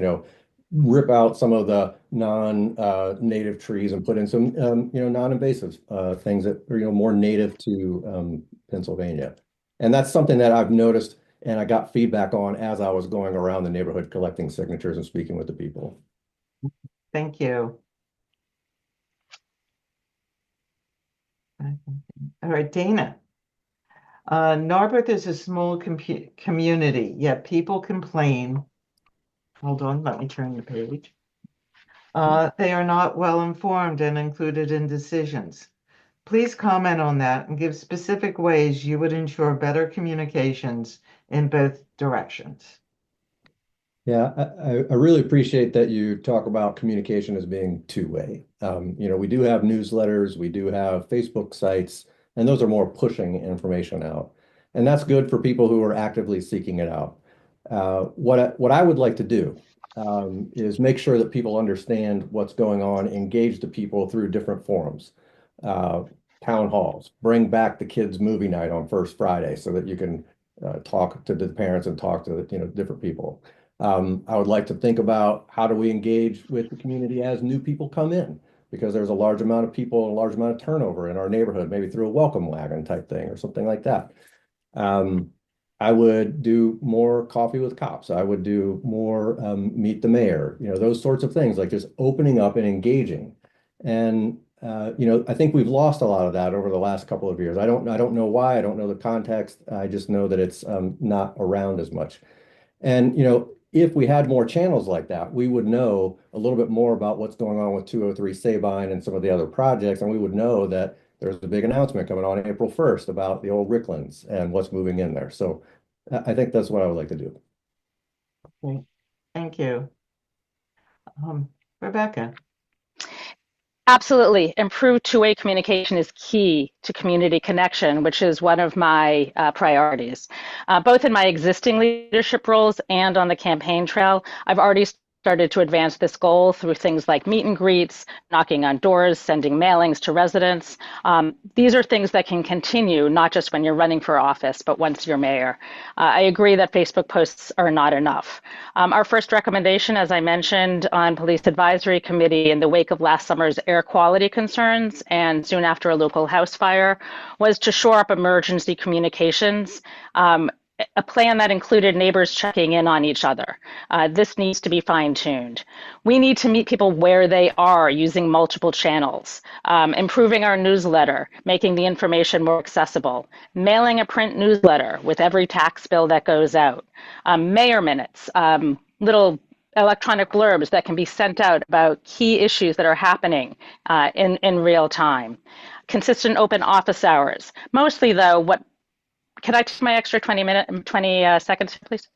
rip out some of the non-native trees and put in some, non-invasive things that are, more native to Pennsylvania. And that's something that I've noticed and I got feedback on as I was going around the neighborhood collecting signatures and speaking with the people. Thank you. All right, Dana. Narberth is a small community, yet people complain. Hold on, let me turn the page. They are not well informed and included in decisions. Please comment on that and give specific ways you would ensure better communications in both directions. Yeah, I really appreciate that you talk about communication as being two-way. We do have newsletters, we do have Facebook sites, and those are more pushing information out. And that's good for people who are actively seeking it out. What I would like to do is make sure that people understand what's going on, engage the people through different forums, uh, town halls, bring back the kids' movie night on First Friday so that you can talk to the parents and talk to different people. I would like to think about how do we engage with the community as new people come in, because there's a large amount of people, a large amount of turnover in our neighborhood, maybe through a welcome wagon type thing or something like that. Um, I would do more coffee with cops. I would do more meet the mayor, those sorts of things, like just opening up and engaging. And I think we've lost a lot of that over the last couple of years. I don't know why. I don't know the context. I just know that it's not around as much. And, if we had more channels like that, we would know a little bit more about what's going on with 203 Sabine and some of the other projects. And we would know that there's a big announcement coming on April 1st about the old Ricklands and what's moving in there. So I think that's what I would like to do. Okay. Thank you. Rebecca. Absolutely. Improved two-way communication is key to community connection, which is one of my priorities. Both in my existing leadership roles and on the campaign trail, I've already started to advance this goal through things like meet and greets, knocking on doors, sending mailings to residents. These are things that can continue, not just when you're running for office, but once you're mayor. I agree that Facebook posts are not enough. Our first recommendation, as I mentioned, on Police Advisory Committee in the wake of last summer's air quality concerns and soon after a local house fire, was to shore up emergency communications. A plan that included neighbors checking in on each other. This needs to be fine-tuned. We need to meet people where they are using multiple channels, improving our newsletter, making the information more accessible, mailing a print newsletter with every tax bill that goes out, mayor minutes, little electronic blurbs that can be sent out about key issues that are happening in real time. Consistent open office hours. Mostly, though, can I take my extra 20 seconds, please?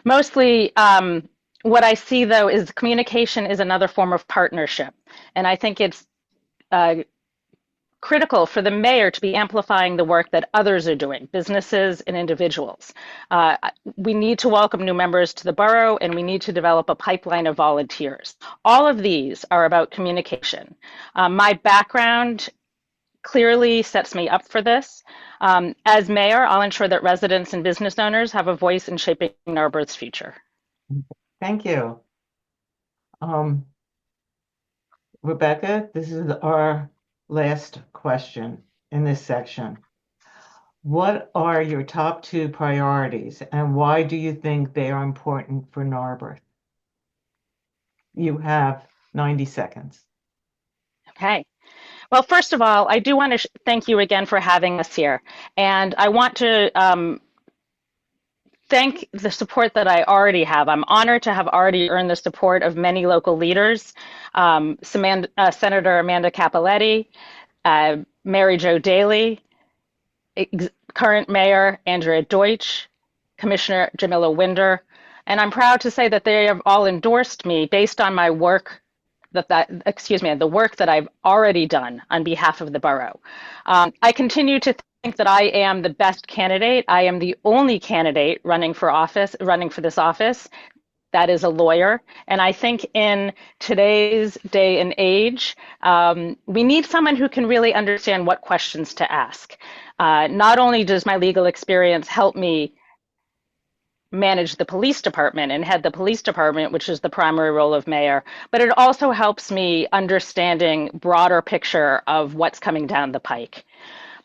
Mostly, what I see, though, is communication is another form of partnership. And I think it's critical for the mayor to be amplifying the work that others are doing, businesses and individuals. We need to welcome new members to the borough, and we need to develop a pipeline of volunteers. All of these are about communication. My background clearly sets me up for this. As mayor, I'll ensure that residents and business owners have a voice in shaping Narberth's future. Thank you. Rebecca, this is our last question in this section. What are your top 2 priorities and why do you think they are important for Narberth? You have 90 seconds. Okay. Well, first of all, I do want to thank you again for having us here. And I want to thank the support that I already have. I'm honored to have already earned the support of many local leaders, Senator Amanda Capoletti, Mary Jo Daley, current Mayor Andrea Deutsch, Commissioner Jamila Winder, and I'm proud to say that they have all endorsed me based on my work the work that I've already done on behalf of the borough. I continue to think that I am the best candidate. I am the only candidate running for this office that is a lawyer. And I think in today's day and age, we need someone who can really understand what questions to ask. Not only does my legal experience help me manage the police department and head the police department, which is the primary role of mayor, but it also helps me understanding broader picture of what's coming down the pike.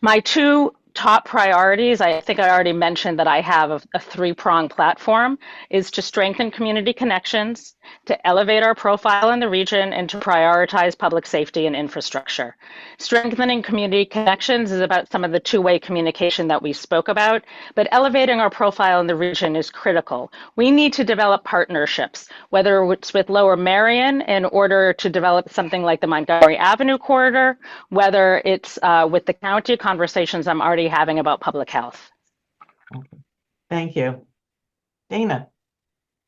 My 2 top priorities, I think I already mentioned that I have a 3-pronged platform, is to strengthen community connections, to elevate our profile in the region, and to prioritize public safety and infrastructure. Strengthening community connections is about some of the two-way communication that we spoke about, but elevating our profile in the region is critical. We need to develop partnerships, whether it's with Lower Merion in order to develop something like the Montgomery Avenue corridor, whether it's with the county conversations I'm already having about public health. Thank you. Dana.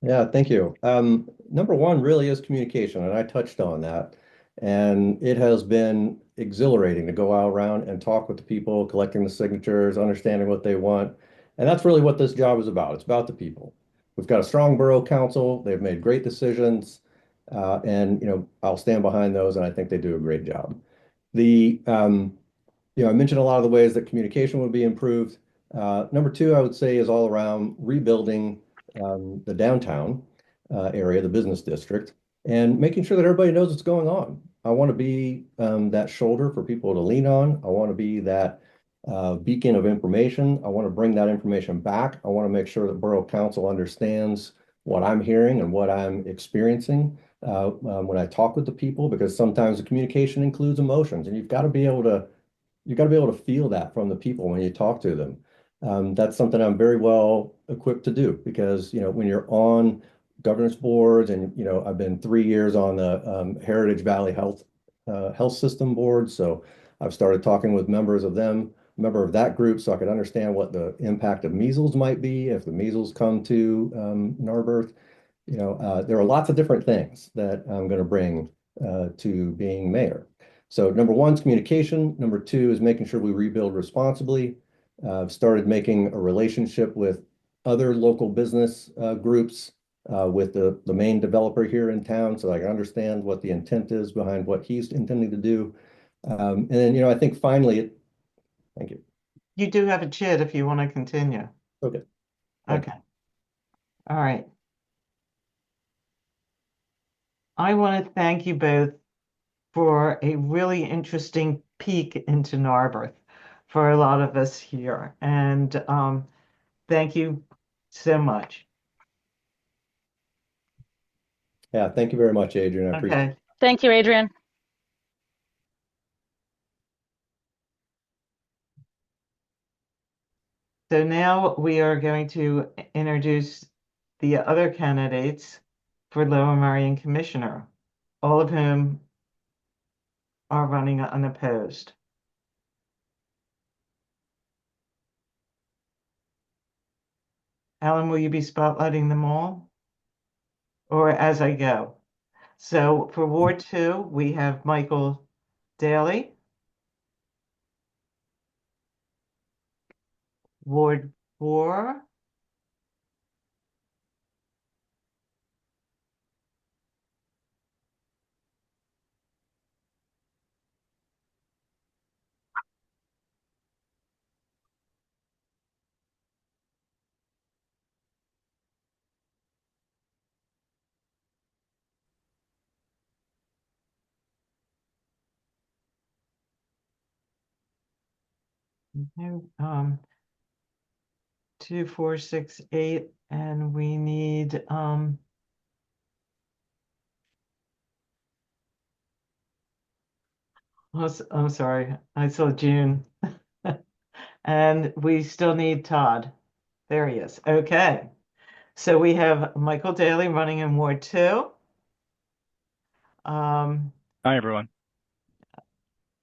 Yeah, thank you. Number one really is communication, and I touched on that. And it has been exhilarating to go out around and talk with the people, collecting the signatures, understanding what they want. And that's really what this job is about. It's about the people. We've got a strong borough council. They've made great decisions. And, I'll stand behind those, and I think they do a great job. The I mentioned a lot of the ways that communication would be improved. Number two, I would say, is all around rebuilding the downtown area, the business district, and making sure that everybody knows what's going on. I want to be that shoulder for people to lean on. I want to be that beacon of information. I want to bring that information back. I want to make sure that Borough Council understands what I'm hearing and what I'm experiencing when I talk with the people, because sometimes the communication includes emotions, and you've got to be able to feel that from the people when you talk to them. That's something I'm very well equipped to do because, when you're on governance boards and, I've been 3 years on the Heritage Valley Health System board. So I've started talking with member of that group so I could understand what the impact of measles might be if the measles come to Narberth. There are lots of different things that I'm going to bring to being mayor. So number one is communication. Number two is making sure we rebuild responsibly. I've started making a relationship with other local business groups, with the main developer here in town, so I can understand what the intent is behind what he's intending to do. And then, I think finally, thank you. You do have a chit if you want to continue. Okay. Thank you. Okay. All right. I want to thank you both for a really interesting peek into Narberth for a lot of us here. And thank you so much. Yeah, thank you very much, Adrian. I appreciate it. Okay. Thank you, Adrian. So now we are going to introduce the other candidates for Lower Merion Commissioner, all of whom are running unopposed. Alan, will you be spotlighting them all? Or as I go? So for Ward 2, we have Michael Daly. Ward 4, um, 2, 4, 6, 8, and we need I'm sorry, I saw June. And we still need Todd. There he is. Okay. So we have Michael Daly running in Ward 2. Hi, everyone.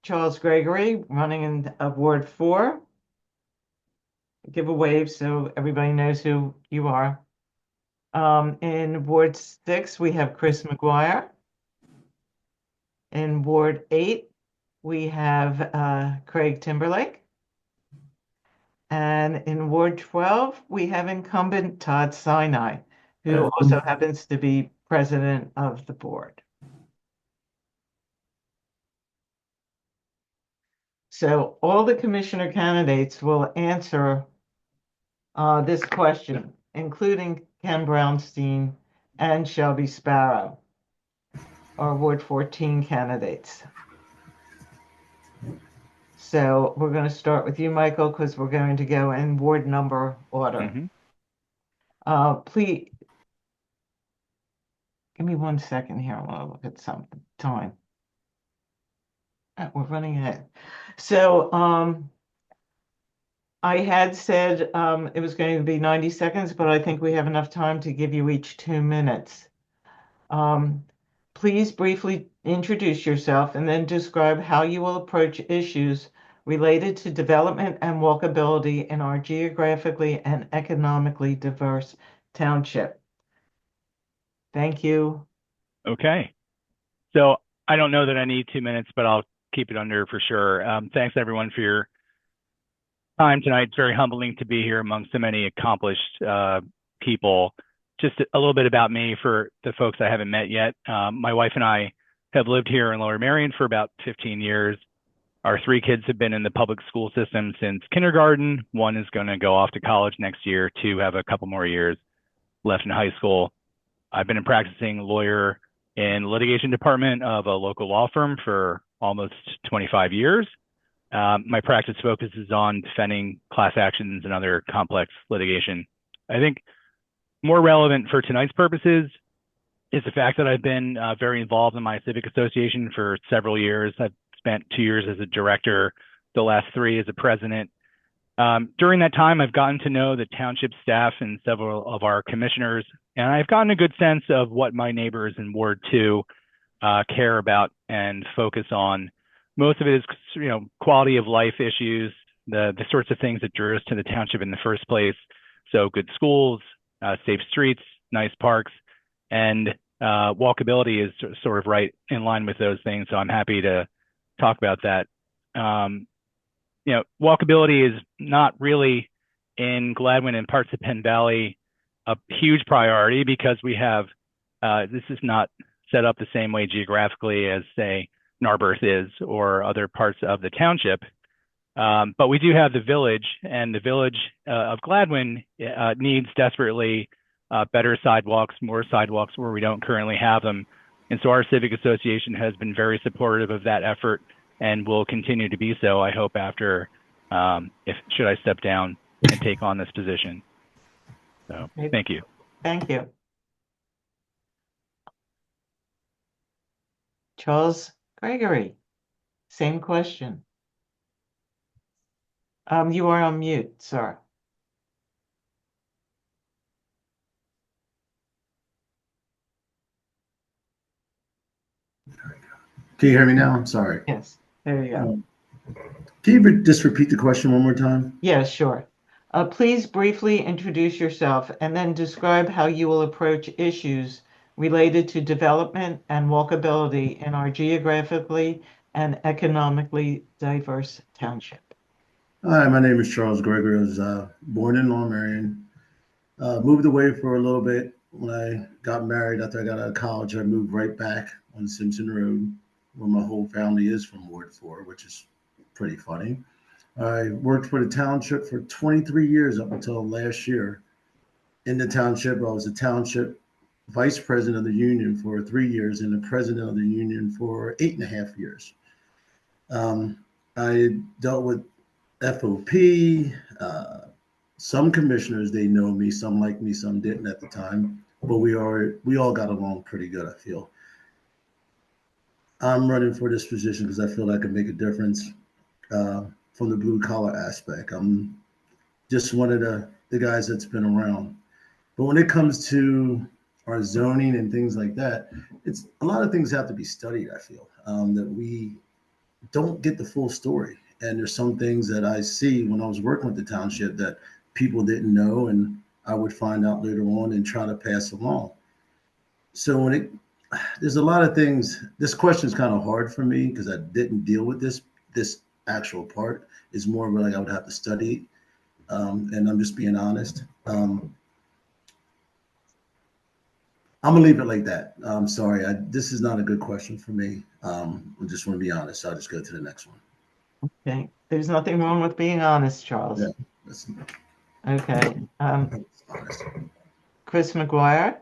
Charles Gregory running in Ward 4. Give a wave so everybody knows who you are. In Ward 6, we have Chris McGuire. In Ward 8, we have Craig Timberlake. And in Ward 12, we have incumbent Todd Sinai, who also happens to be president of the board. So all the commissioner candidates will answer this question, including Ken Brownstein and Shelby Sparrow, our Ward 14 candidates. So we're going to start with you, Michael, because we're going to go in ward number order. Please give me 1 second here. I want to look at some time. We're running ahead. So I had said it was going to be 90 seconds, but I think we have enough time to give you each 2 minutes. Please briefly introduce yourself and then describe how you will approach issues related to development and walkability in our geographically and economically diverse township. Thank you. Okay. So I don't know that I need 2 minutes, but I'll keep it under for sure. Thanks everyone for your time tonight. It's very humbling to be here among so many accomplished people. Just a little bit about me for the folks I haven't met yet. My wife and I have lived here in Lower Merion for about 15 years. Our 3 kids have been in the public school system since kindergarten. 1 is going to go off to college next year. 2 have a couple more years left in high school. I've been a practicing lawyer in litigation department of a local law firm for almost 25 years. My practice focuses on defending class actions and other complex litigation. I think more relevant for tonight's purposes is the fact that I've been very involved in my civic association for several years. I've spent 2 years as a director, the last 3 as a president. During that time, I've gotten to know the township staff and several of our commissioners, and I've gotten a good sense of what my neighbors in Ward 2 care about and focus on. Most of it is, quality of life issues, the sorts of things that drew us to the township in the first place. So good schools, safe streets, nice parks, and walkability is sort of right in line with those things. So I'm happy to talk about that. Walkability is not really in Gladwin and parts of Penn Valley a huge priority because we have, this is not set up the same way geographically as, say, Narberth is or other parts of the township. But we do have the village, and the village of Gladwin needs desperately better sidewalks, more sidewalks where we don't currently have them. And so our civic association has been very supportive of that effort and will continue to be so, I hope, after, should I step down and take on this position. So thank you. Thank you. Charles Gregory, same question. You are on mute, sir. Can you hear me now? I'm sorry. Yes, there you go. Can you just repeat the question one more time? Yeah, sure. Please briefly introduce yourself and then describe how you will approach issues related to development and walkability in our geographically and economically diverse township. Hi, my name is Charles Gregory. I was born in Long Marion. Moved away for a little bit. When I got married, after I got out of college, I moved right back on Simpson Road, where my whole family is from Ward 4, which is pretty funny. I worked for the township for 23 years up until last year. In the township, I was the township vice president of the union for 3 years and the president of the union for 8.5 years. I dealt with FOP, some commissioners, they know me, some like me, some didn't at the time, but we all got along pretty good, I feel. I'm running for this position because I feel I can make a difference from the blue collar aspect. I'm just one of the guys that's been around. But when it comes to our zoning and things like that, it's a lot of things have to be studied, I feel, that we don't get the full story. And there's some things that I see when I was working with the township that people didn't know, and I would find out later on and try to pass along. So there's a lot of things. This question is kind of hard for me because I didn't deal with this actual part. It's more like I would have to study, and I'm just being honest. I'm gonna leave it like that. I'm sorry. This is not a good question for me. I just want to be honest. So I'll just go to the next one. Okay. There's nothing wrong with being honest, Charles. Yeah, okay. honest. Chris McGuire.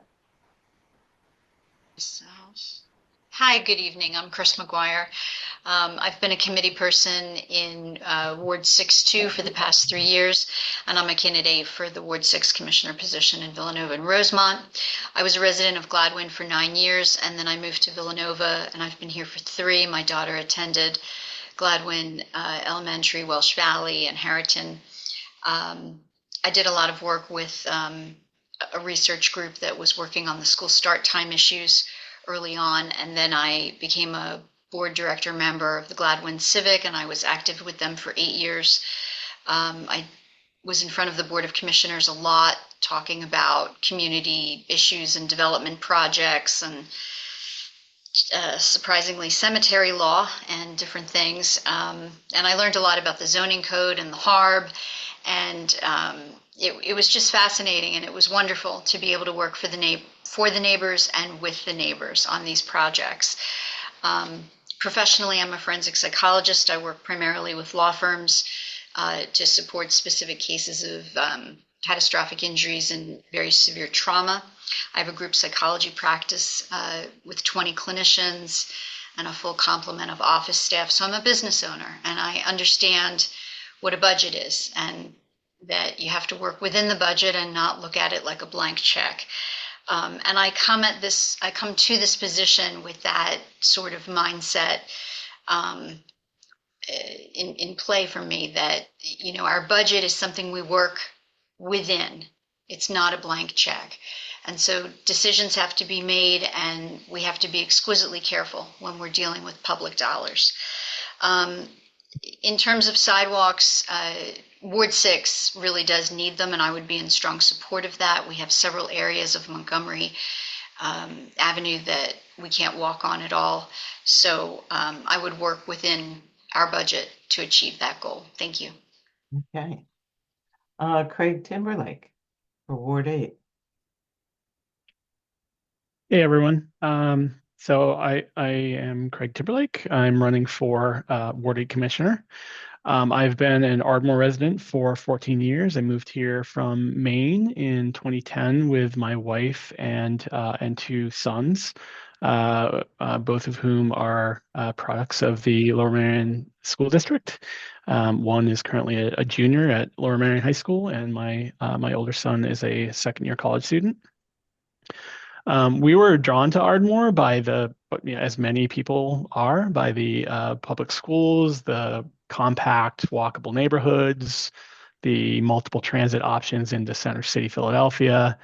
Hi, good evening. I'm Chris McGuire. I've been a committee person in Ward 6-2 for the past 3 years, and I'm a candidate for the Ward 6 commissioner position in Villanova and Rosemont. I was a resident of Gladwin for 9 years, and then I moved to Villanova, and I've been here for 3. My daughter attended Gladwin Elementary, Welsh Valley, and Harriton. I did a lot of work with a research group that was working on the school start time issues early on, and then I became a board director member of the Gladwin Civic, and I was active with them for 8 years. I was in front of the Board of Commissioners a lot talking about community issues and development projects and surprisingly cemetery law and different things. And I learned a lot about the zoning code and the HARB, and it was just fascinating, and it was wonderful to be able to work for the neighbors and with the neighbors on these projects. Professionally, I'm a forensic psychologist. I work primarily with law firms to support specific cases of catastrophic injuries and very severe trauma. I have a group psychology practice with 20 clinicians and a full complement of office staff. So I'm a business owner, and I understand what a budget is, and that you have to work within the budget and not look at it like a blank check. And I come to this position with that sort of mindset in play for me, that, you know, our budget is something we work within. It's not a blank check. And so decisions have to be made, and we have to be exquisitely careful when we're dealing with public dollars. In terms of sidewalks, Ward 6 really does need them, and I would be in strong support of that. We have several areas of Montgomery Avenue that we can't walk on at all. So I would work within our budget to achieve that goal. Thank you. Okay. Craig Timberlake for Ward 8. Hey everyone. So I am Craig Timberlake. I'm running for Ward 8 Commissioner. I've been an Ardmore resident for 14 years. I moved here from Maine in 2010 with my wife and 2 sons, both of whom are products of the Lower Merion School District. One is currently a junior at Lower Merion High School, and my older son is a second-year college student. We were drawn to Ardmore by as many people are, by the public schools, the compact walkable neighborhoods, the multiple transit options into Center City, Philadelphia.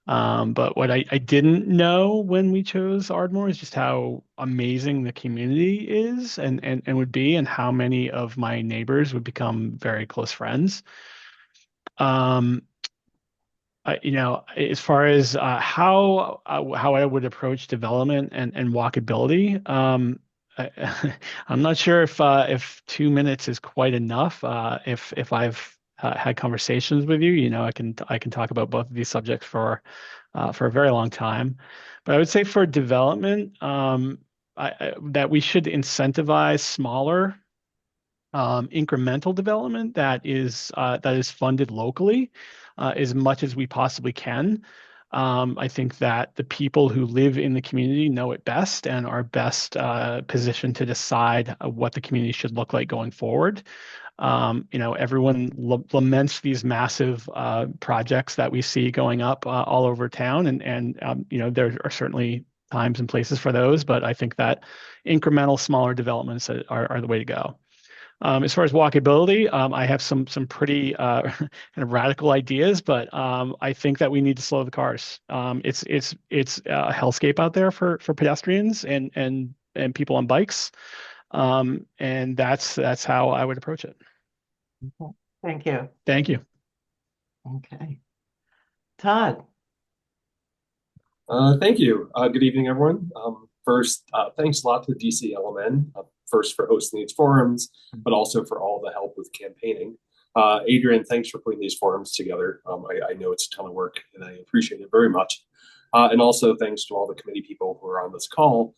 But what I didn't know when we chose Ardmore is just how amazing the community is and would be, and how many of my neighbors would become very close friends. You know, as far as how I would approach development and walkability, I'm not sure if 2 minutes is quite enough. If I've had conversations with you, you know, I can talk about both of these subjects for a very long time. But I would say for development, that we should incentivize smaller, incremental development that is funded locally. As much as we possibly can. I think that the people who live in the community know it best and are best positioned to decide what the community should look like going forward. You know, everyone laments these massive projects that we see going up all over town, and you know, there are certainly times and places for those, but I think that incremental, smaller developments are the way to go. As far as walkability, I have some pretty kind of radical ideas, but I think that we need to slow the cars. It's a hellscape out there for pedestrians and people on bikes, and that's how I would approach it. Okay. Thank you. Thank you. Okay. Todd. Thank you. Good evening, everyone. First, thanks a lot to the DCLMN, first for hosting these forums, but also for all the help with campaigning. Adrian, thanks for putting these forums together. I know it's a ton of work, and I appreciate it very much. And also thanks to all the committee people who are on this call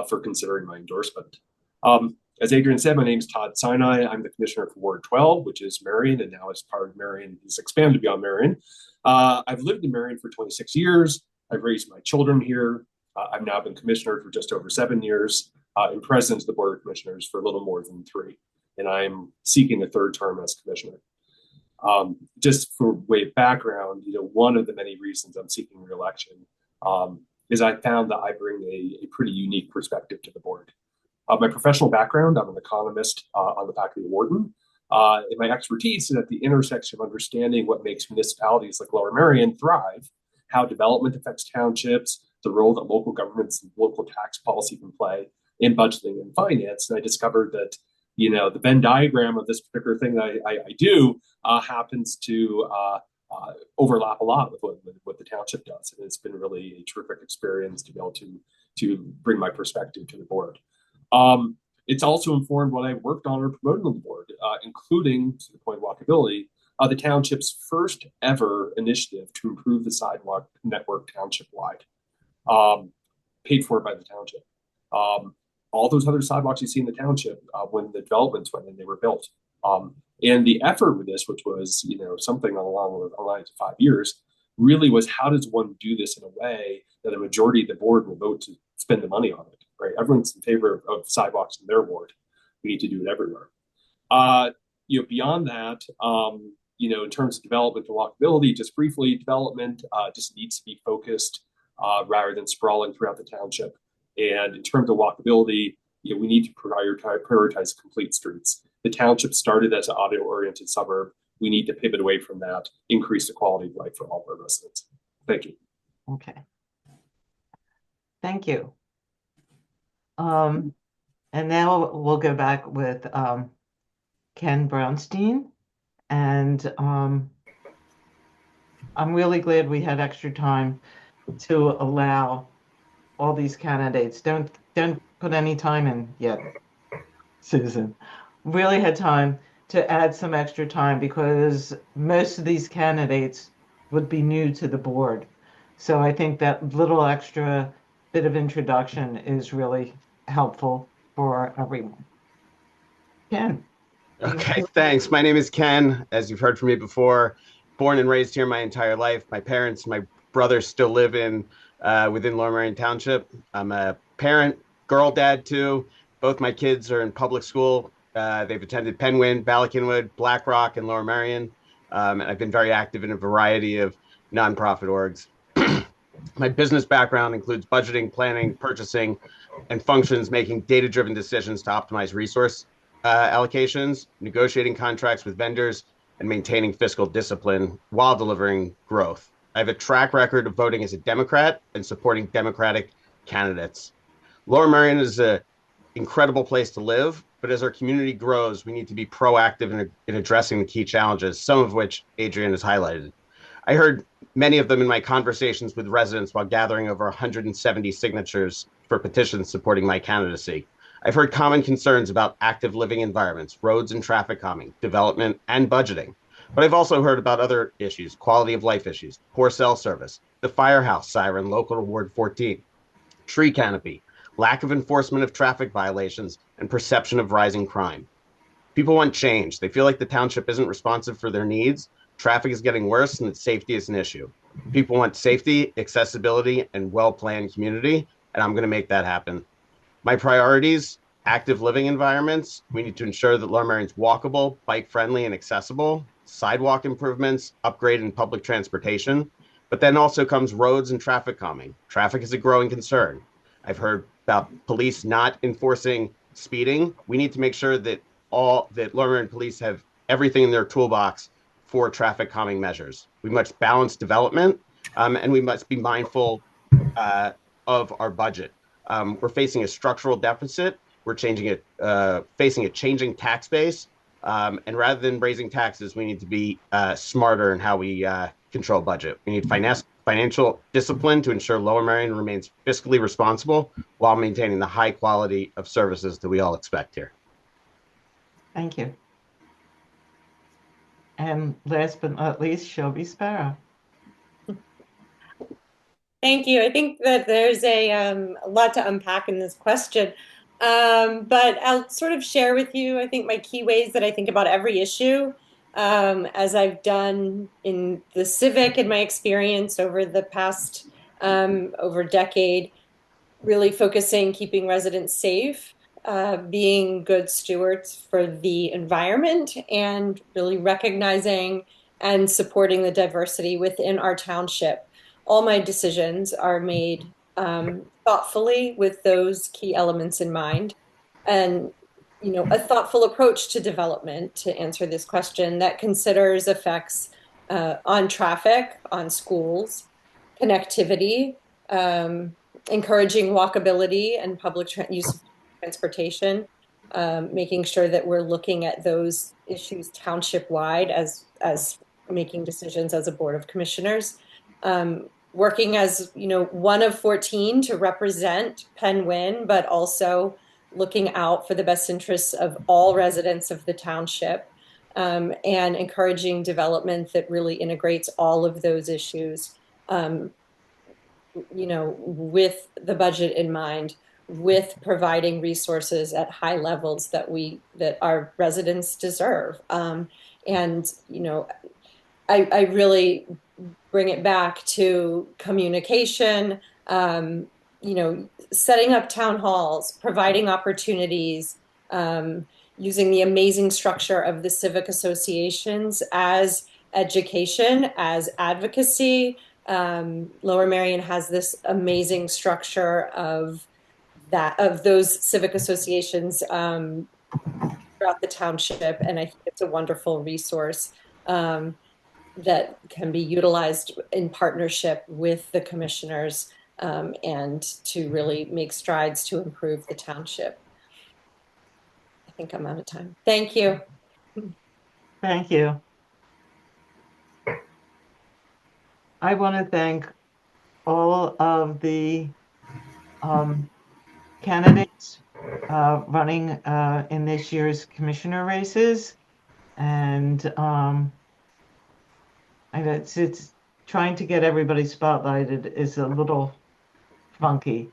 for considering my endorsement. As Adrian said, my name is Todd Sinai. I'm the commissioner for Ward 12, which is Marion, and now as part of Marion, is expanded beyond Marion. I've lived in Marion for 26 years. I've raised my children here. I've now been commissioner for just over 7 years, and president of the Board of Commissioners for a little more than 3. And I'm seeking a 3rd term as commissioner. Just for way of background, you know, one of the many reasons I'm seeking re-election is I found that I bring a pretty unique perspective to the board. My professional background, I'm an economist on the faculty of Wharton. And my expertise is at the intersection of understanding what makes municipalities like Lower Merion thrive, how development affects townships, the role that local governments and local tax policy can play in budgeting and finance. And I discovered that, you know, the Venn diagram of this particular thing that I do happens to overlap a lot with what the township does. And it's been really a terrific experience to be able to bring my perspective to the board. It's also informed what I worked on or promoted on the board, including, to the point of walkability, the township's first ever initiative to improve the sidewalk network township-wide, paid for by the township. All those other sidewalks you see in the township, when the developments went in, they were built. And the effort with this, which was something along the lines of 5 years, really was how does one do this in a way that a majority of the board will vote to spend the money on it, right? Everyone's in favor of sidewalks in their ward. We need to do it everywhere. Beyond that, in terms of development and walkability, just briefly, development just needs to be focused rather than sprawling throughout the township. And in terms of walkability, we need to prioritize complete streets. The township started as an auto-oriented suburb. We need to pivot away from that, increase the quality of life for all of our residents. Thank you. Okay. Thank you. And now we'll go back with Ken Brownstein. And I'm really glad we had extra time to allow all these candidates. Don't put any time in yet, Susan. Really had time to add some extra time because most of these candidates would be new to the board. So I think that little extra bit of introduction is really helpful for everyone. Ken. Okay, thanks. My name is Ken, as you've heard from me before. Born and raised here my entire life. My parents, my brothers still live within Lower Merion Township. I'm a parent, girl dad too. Both my kids are in public school. They've attended Penwyn, Ballykinwood, Blackrock, and Lower Merion. And I've been very active in a variety of nonprofit orgs. My business background includes budgeting, planning, purchasing, and functions making data-driven decisions to optimize resource allocations, negotiating contracts with vendors, and maintaining fiscal discipline while delivering growth. I have a track record of voting as a Democrat and supporting Democratic candidates. Lower Merion is an incredible place to live, but as our community grows, we need to be proactive in addressing the key challenges, some of which Adrian has highlighted. I heard many of them in my conversations with residents while gathering over 170 signatures for petitions supporting my candidacy. I've heard common concerns about active living environments, roads and traffic calming, development, and budgeting. But I've also heard about other issues, quality of life issues, poor cell service, the firehouse siren local to Ward 14, tree canopy, lack of enforcement of traffic violations, and perception of rising crime. People want change. They feel like the township isn't responsive for their needs. Traffic is getting worse and that safety is an issue. People want safety, accessibility, and well-planned community, and I'm going to make that happen. My priorities, active living environments. We need to ensure that Lower Merion's walkable, bike-friendly, and accessible. Sidewalk improvements, upgrade in public transportation. But then also comes roads and traffic calming. Traffic is a growing concern. I've heard about police not enforcing speeding. We need to make sure that Lower Merion police have everything in their toolbox for traffic calming measures. We must balance development, and we must be mindful of our budget. We're facing a structural deficit. We're facing a changing tax base. And rather than raising taxes, we need to be smarter in how we control budget. We need financial discipline to ensure Lower Merion remains fiscally responsible while maintaining the high quality of services that we all expect here. Thank you. And last but not least, Shelby Sparrow. Thank you. I think that there's a lot to unpack in this question, but I'll sort of share with you, I think, my key ways that I think about every issue, as I've done in the civic in my experience over the past over a decade, really focusing, keeping residents safe, being good stewards for the environment, and really recognizing and supporting the diversity within our township. All my decisions are made thoughtfully with those key elements in mind. And, a thoughtful approach to development, to answer this question, that considers effects on traffic, on schools, connectivity, encouraging walkability and use of transportation, making sure that we're looking at those issues township-wide as making decisions as a board of commissioners. Working as, one of 14 to represent Penn Win, but also looking out for the best interests of all residents of the township, and encouraging development that really integrates all of those issues, with the budget in mind, with providing resources at high levels that our residents deserve. And I really bring it back to communication, setting up town halls, providing opportunities, using the amazing structure of the civic associations as education, as advocacy. Lower Merion has this amazing structure of those civic associations throughout the township, and I think it's a wonderful resource. That can be utilized in partnership with the commissioners, and to really make strides to improve the township. I think I'm out of time. Thank you. Thank you. I want to thank all of the candidates running in this year's commissioner races. And it's trying to get everybody spotlighted is a little funky,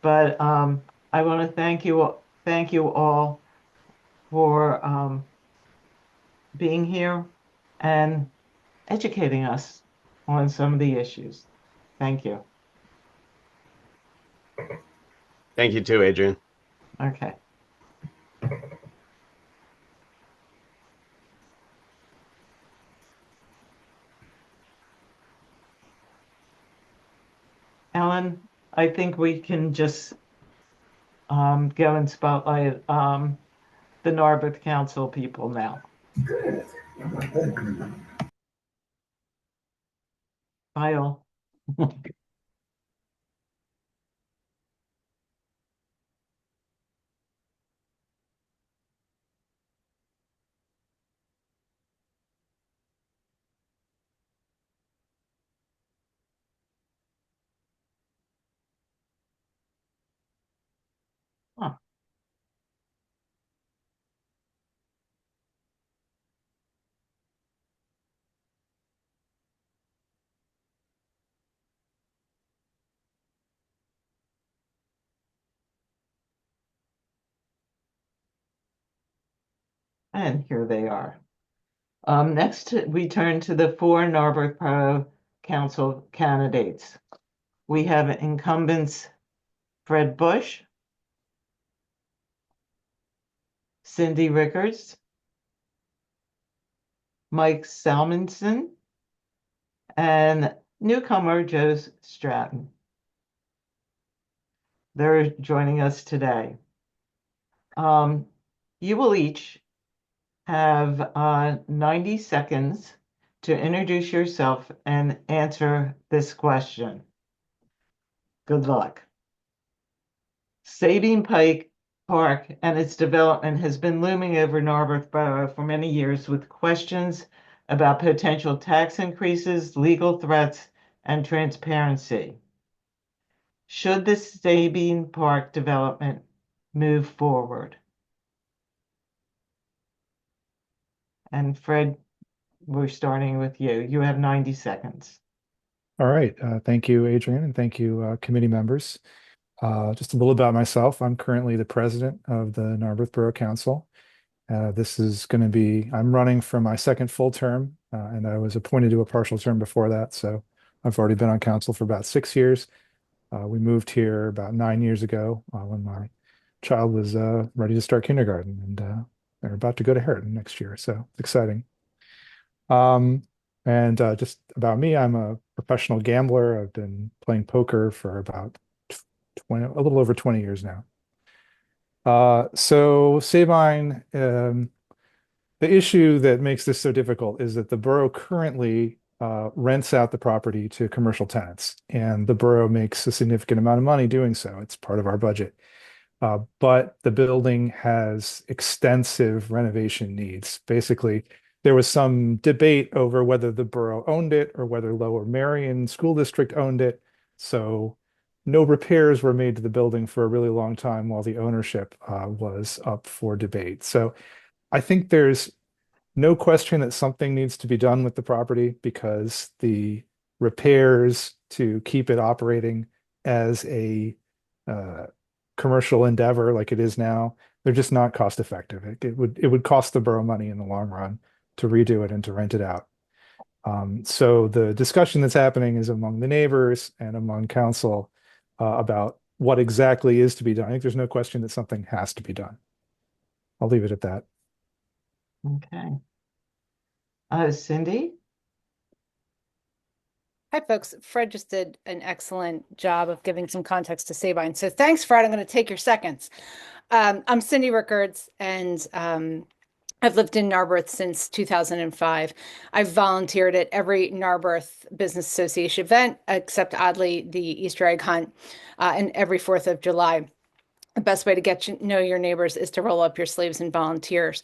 but I want to thank you all for being here and educating us on some of the issues. Thank you. Thank you too, Adrian. Okay. Ellen, I think we can just go and spotlight the Narberth Council people now. Bye all. Huh. And here they are. Next, we turn to the 4 Narberth Borough Council candidates. We have incumbents Fred Bush, Cindy Rickards, Mike Salmonson, and newcomer Joe Stratton. They're joining us today. You will each have 90 seconds to introduce yourself and answer this question. Good luck. Sabine Pike Park and its development has been looming over Narberth Borough for many years with questions about potential tax increases, legal threats, and transparency. Should the Sabine Park development move forward? And Fred, we're starting with you. You have 90 seconds. All right. Thank you, Adrian, and thank you, committee members. Just a little about myself. I'm currently the president of the Narberth Borough Council. This is going to be, I'm running for my second full term, and I was appointed to a partial term before that. So I've already been on council for about 6 years. We moved here about 9 years ago when my child was ready to start kindergarten, and they're about to go to Heriton next year. So it's exciting. And just about me, I'm a professional gambler. I've been playing poker for about a little over 20 years now. So Sabine, the issue that makes this so difficult is that the borough currently rents out the property to commercial tenants, and the borough makes a significant amount of money doing so. It's part of our budget. But the building has extensive renovation needs. Basically, there was some debate over whether the borough owned it or whether Lower Merion School District owned it. So no repairs were made to the building for a really long time while the ownership was up for debate. So I think there's no question that something needs to be done with the property because the repairs to keep it operating as a commercial endeavor like it is now, they're just not cost effective. It would cost the borough money in the long run to redo it and to rent it out. So the discussion that's happening is among the neighbors and among council about what exactly is to be done. I think there's no question that something has to be done. I'll leave it at that. Okay. Cindy? Hi, folks. Fred just did an excellent job of giving some context to Sabine. So thanks, Fred. I'm going to take your seconds. I'm Cindy Rickards, and I've lived in Narberth since 2005. I've volunteered at every Narberth Business Association event, except oddly the Easter egg hunt, and every 4th of July. The best way to get to know your neighbors is to roll up your sleeves and volunteers.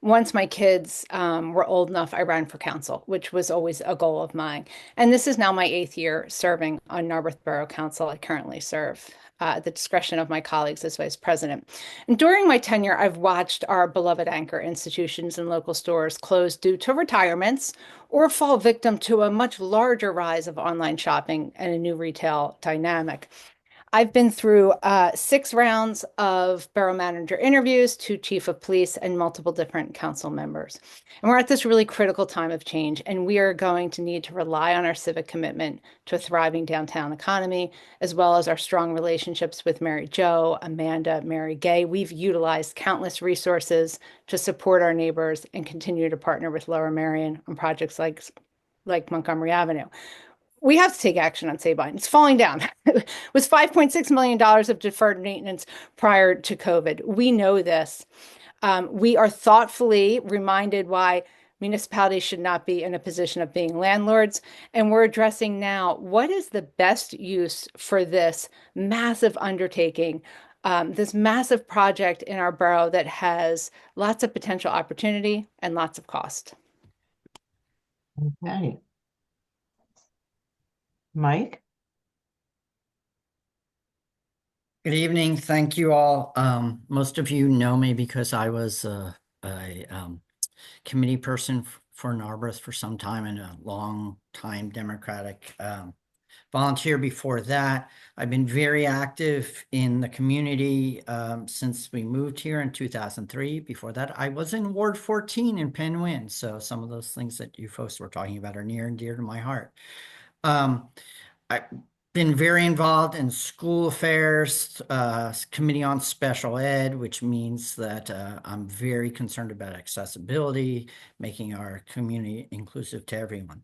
Once my kids were old enough, I ran for council, which was always a goal of mine. And this is now my 8th year serving on Narberth Borough Council. I currently serve at the discretion of my colleagues as vice president. And during my tenure, I've watched our beloved anchor institutions and local stores close due to retirements or fall victim to a much larger rise of online shopping and a new retail dynamic. I've been through 6 rounds of borough manager interviews, 2 chief of police, and multiple different council members. And we're at this really critical time of change, and we are going to need to rely on our civic commitment to a thriving downtown economy, as well as our strong relationships with Mary Jo, Amanda, Mary Gay. We've utilized countless resources to support our neighbors and continue to partner with Lower Merion on projects like Montgomery Avenue. We have to take action on Sabine. It's falling down. It was $5.6 million of deferred maintenance prior to COVID. We know this. We are thoughtfully reminded why municipalities should not be in a position of being landlords. And we're addressing now what is the best use for this massive undertaking, this massive project in our borough that has lots of potential opportunity and lots of cost. Okay. Mike? Good evening. Thank you all. Most of you know me because I was a committee person for Narberth for some time and a long time Democratic volunteer before that. I've been very active in the community since we moved here in 2003. Before that, I was in Ward 14 in Penn. So some of those things that you folks were talking about are near and dear to my heart. I've been very involved in school affairs, committee on special ed, which means that I'm very concerned about accessibility, making our community inclusive to everyone.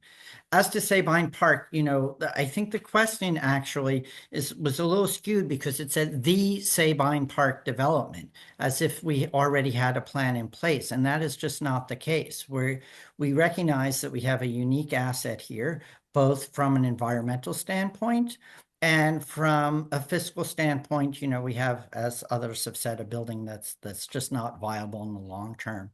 As to Sabine Park, I think the question actually was a little skewed because it said the Sabine Park development, as if we already had a plan in place, and that is just not the case. We recognize that we have a unique asset here, both from an environmental standpoint and from a fiscal standpoint. We have, as others have said, a building that's just not viable in the long term.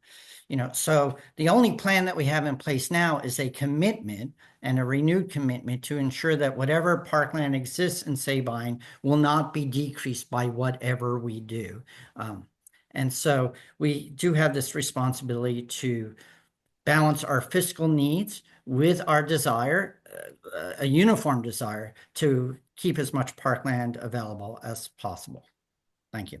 So the only plan that we have in place now is a commitment and a renewed commitment to ensure that whatever parkland exists in Sabine will not be decreased by whatever we do. And so we do have this responsibility to balance our fiscal needs with our desire, a uniform desire to keep as much parkland available as possible. Thank you.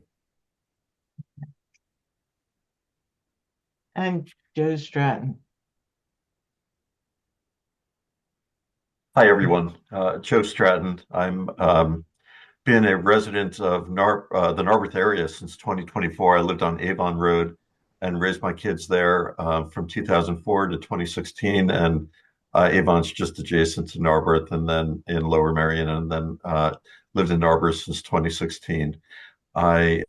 And Joe Stratton. Hi, everyone. Joe Stratton. I'm been a resident of the Narberth area since 2024. I lived on Avon Road and raised my kids there from 2004 to 2016. And Avon's just adjacent to Narberth, and then in Lower Merion, and then lived in Narberth since 2016. I'm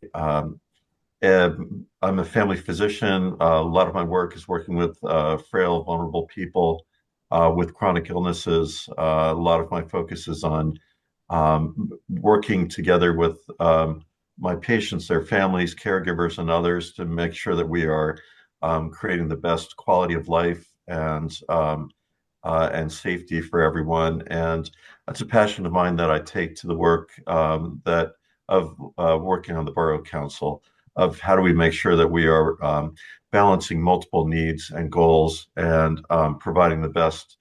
a family physician. A lot of my work is working with frail, vulnerable people with chronic illnesses. A lot of my focus is on working together with my patients, their families, caregivers, and others to make sure that we are creating the best quality of life and safety for everyone. And that's a passion of mine that I take to the work that of working on the Borough Council, of how do we make sure that we are balancing multiple needs and goals and providing the best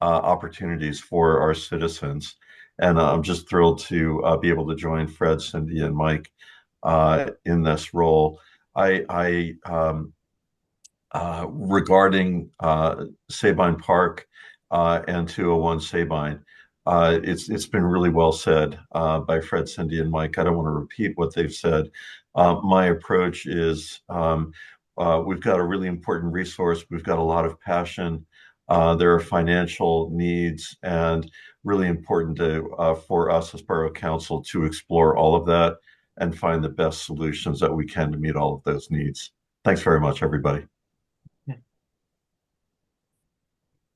opportunities for our citizens. And I'm just thrilled to be able to join Fred, Cindy, and Mike in this role. Regarding Sabine Park and 201 Sabine, it's been really well said by Fred, Cindy, and Mike. I don't want to repeat what they've said. My approach is we've got a really important resource. We've got a lot of passion. There are financial needs, and really important for us as Borough Council to explore all of that and find the best solutions that we can to meet all of those needs. Thanks very much, everybody.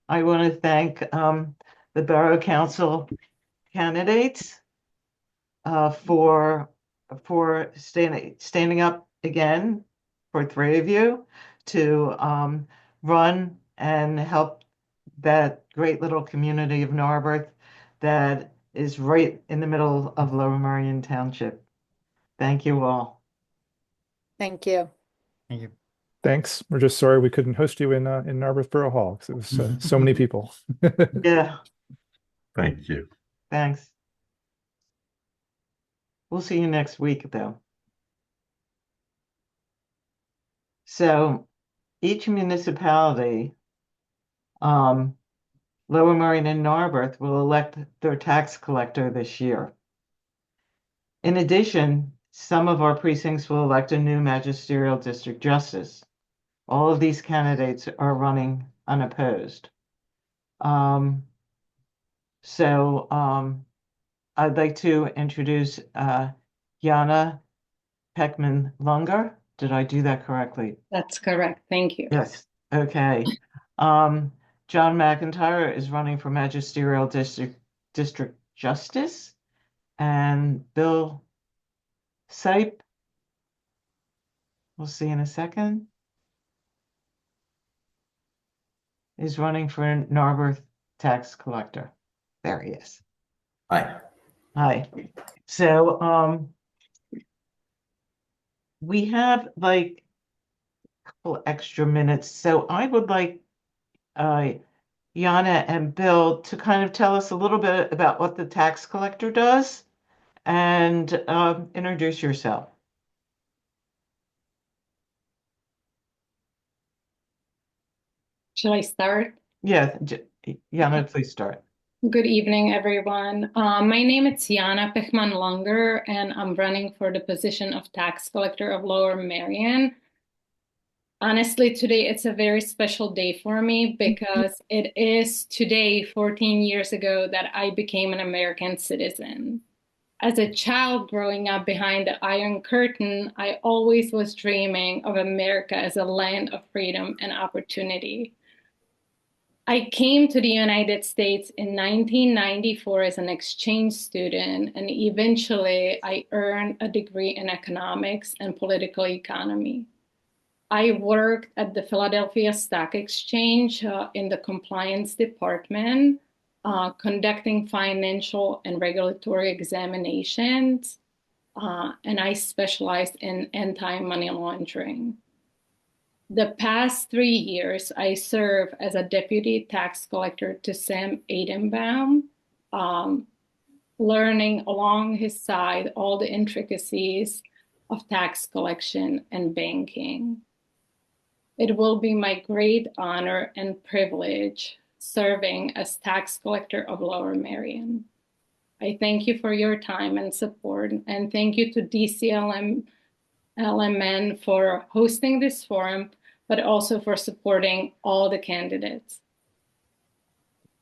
I want to thank the Borough Council candidates for standing up again for three of you to run and help that great little community of Narberth that is right in the middle of Lower Merion Township. Thank you all. Thank you. Thank you. Thanks. We're just sorry we couldn't host you in Narberth Borough Hall because it was so many people. Yeah, Thank you. thanks. We'll see you next week, though. So each municipality, Lower Merion and Narberth, will elect their tax collector this year. In addition, some of our precincts will elect a new magisterial district justice. All of these candidates are running unopposed. I'd like to introduce Jana Peckman-Lunger. Did I do that correctly? That's correct. Thank you. Yes. Okay. John McIntyre is running for magisterial district justice, and Bill Sipe, we'll see in a second, is running for Narberth tax collector. There he is. Hi. Hi. So we have like a couple extra minutes. So I would like Jana and Bill to kind of tell us a little bit about what the tax collector does and introduce yourself. Shall I start? Yeah, Jana, please start. Good evening, everyone. My name is Jana Pechman-Lunger, and I'm running for the position of tax collector of Lower Merion. Honestly, today it's a very special day for me because it is today, 14 years ago, that I became an American citizen. As a child growing up behind the Iron Curtain, I always was dreaming of America as a land of freedom and opportunity. I came to the United States in 1994 as an exchange student, and eventually I earned a degree in economics and political economy. I worked at the Philadelphia Stock Exchange in the compliance department, conducting financial and regulatory examinations, and I specialized in anti-money laundering. The past 3 years, I serve as a deputy tax collector to Sam Aidenbaum, learning along his side all the intricacies of tax collection and banking. It will be my great honor and privilege serving as tax collector of Lower Merion. I thank you for your time and support, and thank you to DCLMN for hosting this forum, but also for supporting all the candidates.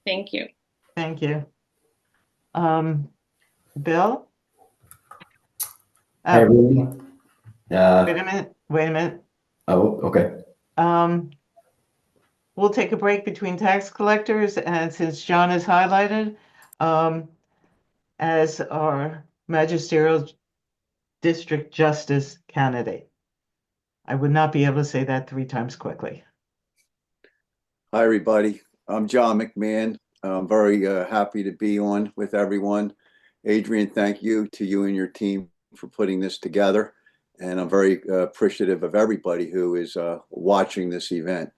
Thank you. Thank you. Bill? Hi, everyone. Wait a minute. Oh, okay. We'll take a break between tax collectors, and since John is highlighted as our magisterial district justice candidate. I would not be able to say that 3 times quickly. Hi, everybody. I'm John McMahon. I'm very happy to be on with everyone. Adrian, thank you to you and your team for putting this together. And I'm very appreciative of everybody who is watching this event.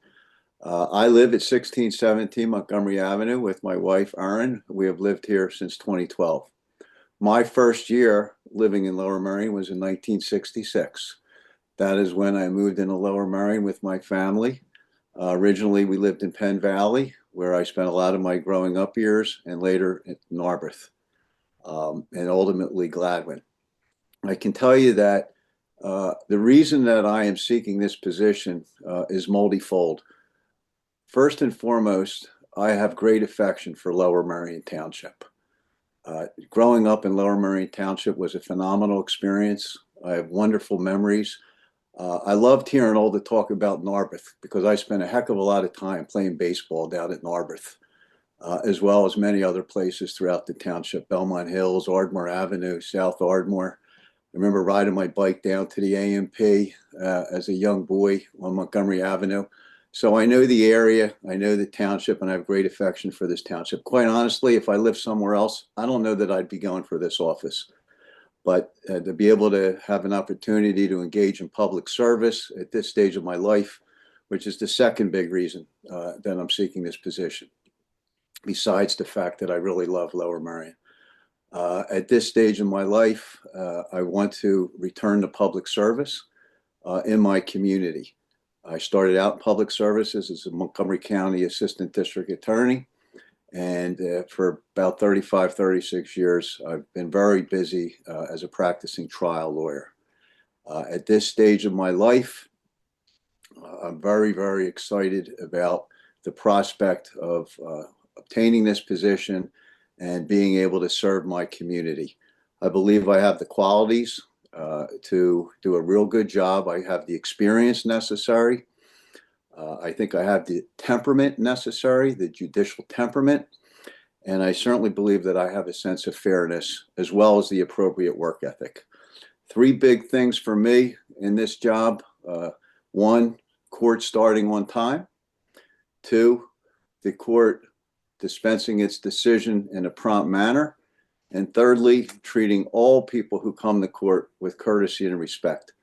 I live at 1617 Montgomery Avenue with my wife, Erin. We have lived here since 2012. My first year living in Lower Merion was in 1966. That is when I moved into Lower Merion with my family. Originally, we lived in Penn Valley, where I spent a lot of my growing up years, and later in Narberth, and ultimately Gladwin. I can tell you that the reason that I am seeking this position is multifold. First and foremost, I have great affection for Lower Merion Township. Growing up in Lower Merion Township was a phenomenal experience. I have wonderful memories. I loved hearing all the talk about Narberth because I spent a heck of a lot of time playing baseball down at Narberth, as well as many other places throughout the township, Belmont Hills, Ardmore Avenue, South Ardmore. I remember riding my bike down to the AMP as a young boy on Montgomery Avenue. So I know the area, I know the township, and I have great affection for this township. Quite honestly, if I lived somewhere else, I don't know that I'd be going for this office. But to be able to have an opportunity to engage in public service at this stage of my life, which is the second big reason that I'm seeking this position, besides the fact that I really love Lower Merion. At this stage in my life, I want to return to public service in my community. I started out in public services as a Montgomery County Assistant District Attorney. And for about 35, 36 years, I've been very busy as a practicing trial lawyer. At this stage of my life, I'm very, very excited about the prospect of obtaining this position and being able to serve my community. I believe I have the qualities to do a real good job. I have the experience necessary. I think I have the temperament necessary, the judicial temperament, and I certainly believe that I have a sense of fairness as well as the appropriate work ethic. 3 big things for me in this job. 1, court starting on time. 2, the court dispensing its decision in a prompt manner. And thirdly, treating all people who come to court with courtesy and respect.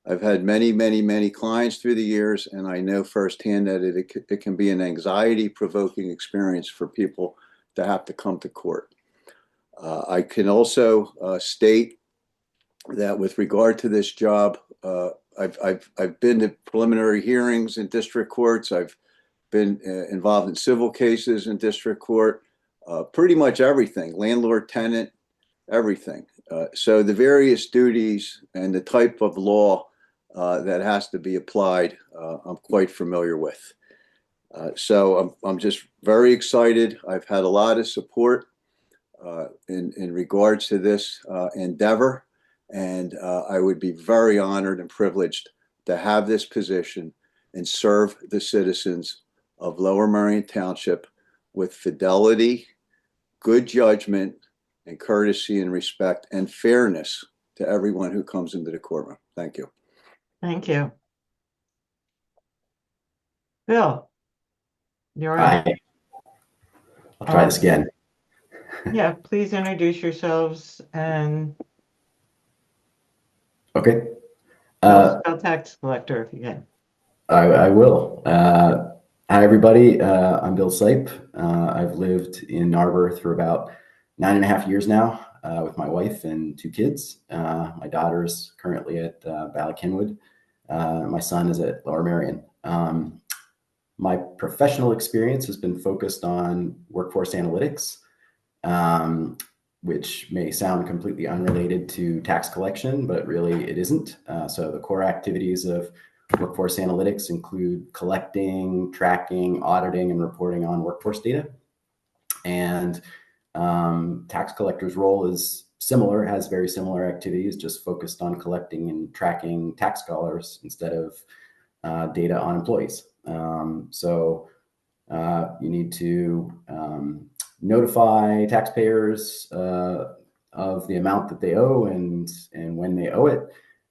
I've had many, many, many clients through the years, and I know firsthand that it can be an anxiety-provoking experience for people to have to come to court. I can also state that with regard to this job, I've been to preliminary hearings in district courts. I've been involved in civil cases in district court, pretty much everything, landlord, tenant, everything. So the various duties and the type of law that has to be applied, I'm quite familiar with. So I'm just very excited. I've had a lot of support in regards to this endeavor, and I would be very honored and privileged to have this position and serve the citizens of Lower Merion Township with fidelity, good judgment, and courtesy and respect and fairness to everyone who comes into the courtroom. Thank you. Thank you. Bill, you're Hi. up. I'll try this again. Yeah, please introduce yourselves and Okay. spell tax collector if you can. I will. Hi, everybody. I'm Bill Sipe. I've lived in Narberth for about 9.5 years now with my wife and 2 kids. My daughter is currently at Ballykinwood. My son is at Lower Merion. My professional experience has been focused on workforce analytics, which may sound completely unrelated to tax collection, but really it isn't. So the core activities of workforce analytics include collecting, tracking, auditing, and reporting on workforce data. And tax collector's role is similar, has very similar activities, just focused on collecting and tracking tax dollars instead of data on employees. So you need to notify taxpayers of the amount that they owe and when they owe it.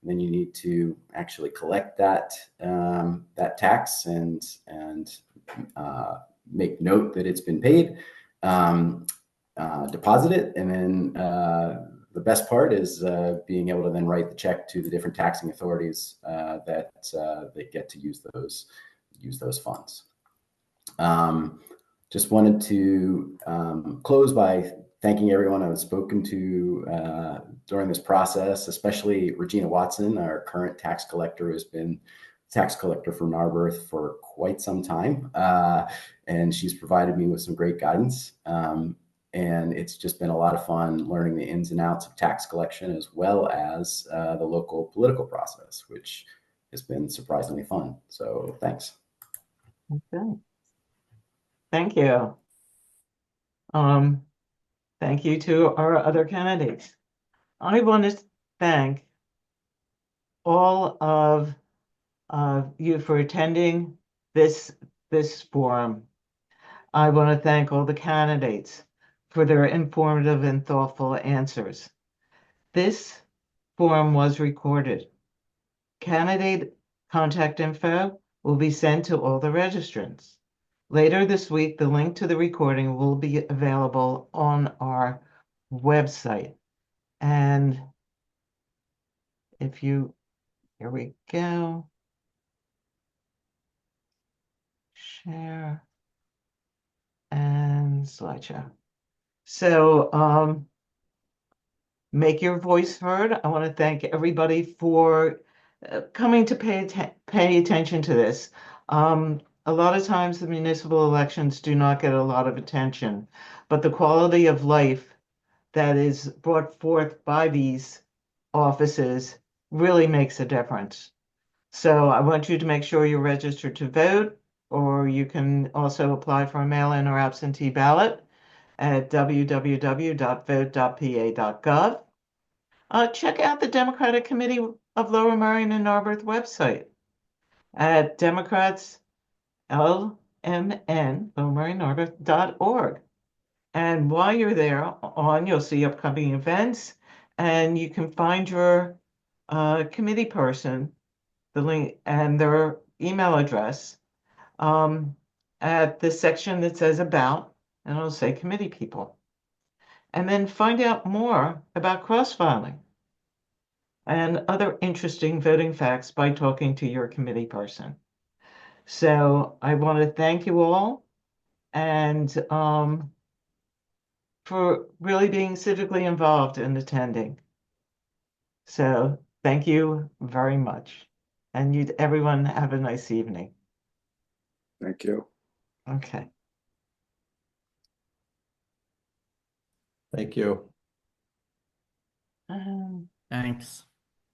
then you need to actually collect that that tax and make note that it's been paid, deposit it, and then the best part is being able to then write the check to the different taxing authorities that they get to use those funds. Just wanted to close by thanking everyone I've spoken to during this process, especially Regina Watson, our current tax collector, who's been tax collector for Narberth for quite some time. And she's provided me with some great guidance. And it's just been a lot of fun learning the ins and outs of tax collection, as well as the local political process, which has been surprisingly fun. So thanks. Okay. Thank you. Thank you to our other candidates. I want to thank all of you for attending this forum. I want to thank all the candidates for their informative and thoughtful answers. This forum was recorded. Candidate contact info will be sent to all the registrants. Later this week, the link to the recording will be available on our website. And here we go. Share and slideshow. So make your voice heard. I want to thank everybody for coming to pay attention to this. A lot of times the municipal elections do not get a lot of attention, but the quality of life that is brought forth by these offices really makes a difference. So I want you to make sure you're registered to vote, or you can also apply for a mail-in or absentee ballot at www.vote.pa.gov. Check out the Democratic Committee of Lower Merion and Narberth website at democratslmn.org. And while you're there you'll see upcoming events, and you can find your committee person, the link and their email address at the section that says About, and it'll say Committee People. And then find out more about cross-filing and other interesting voting facts by talking to your committee person. So I want to thank you all and for really being civically involved in attending. So thank you very much. And everyone have a nice evening. Thank you. Okay. Thank you. Thanks.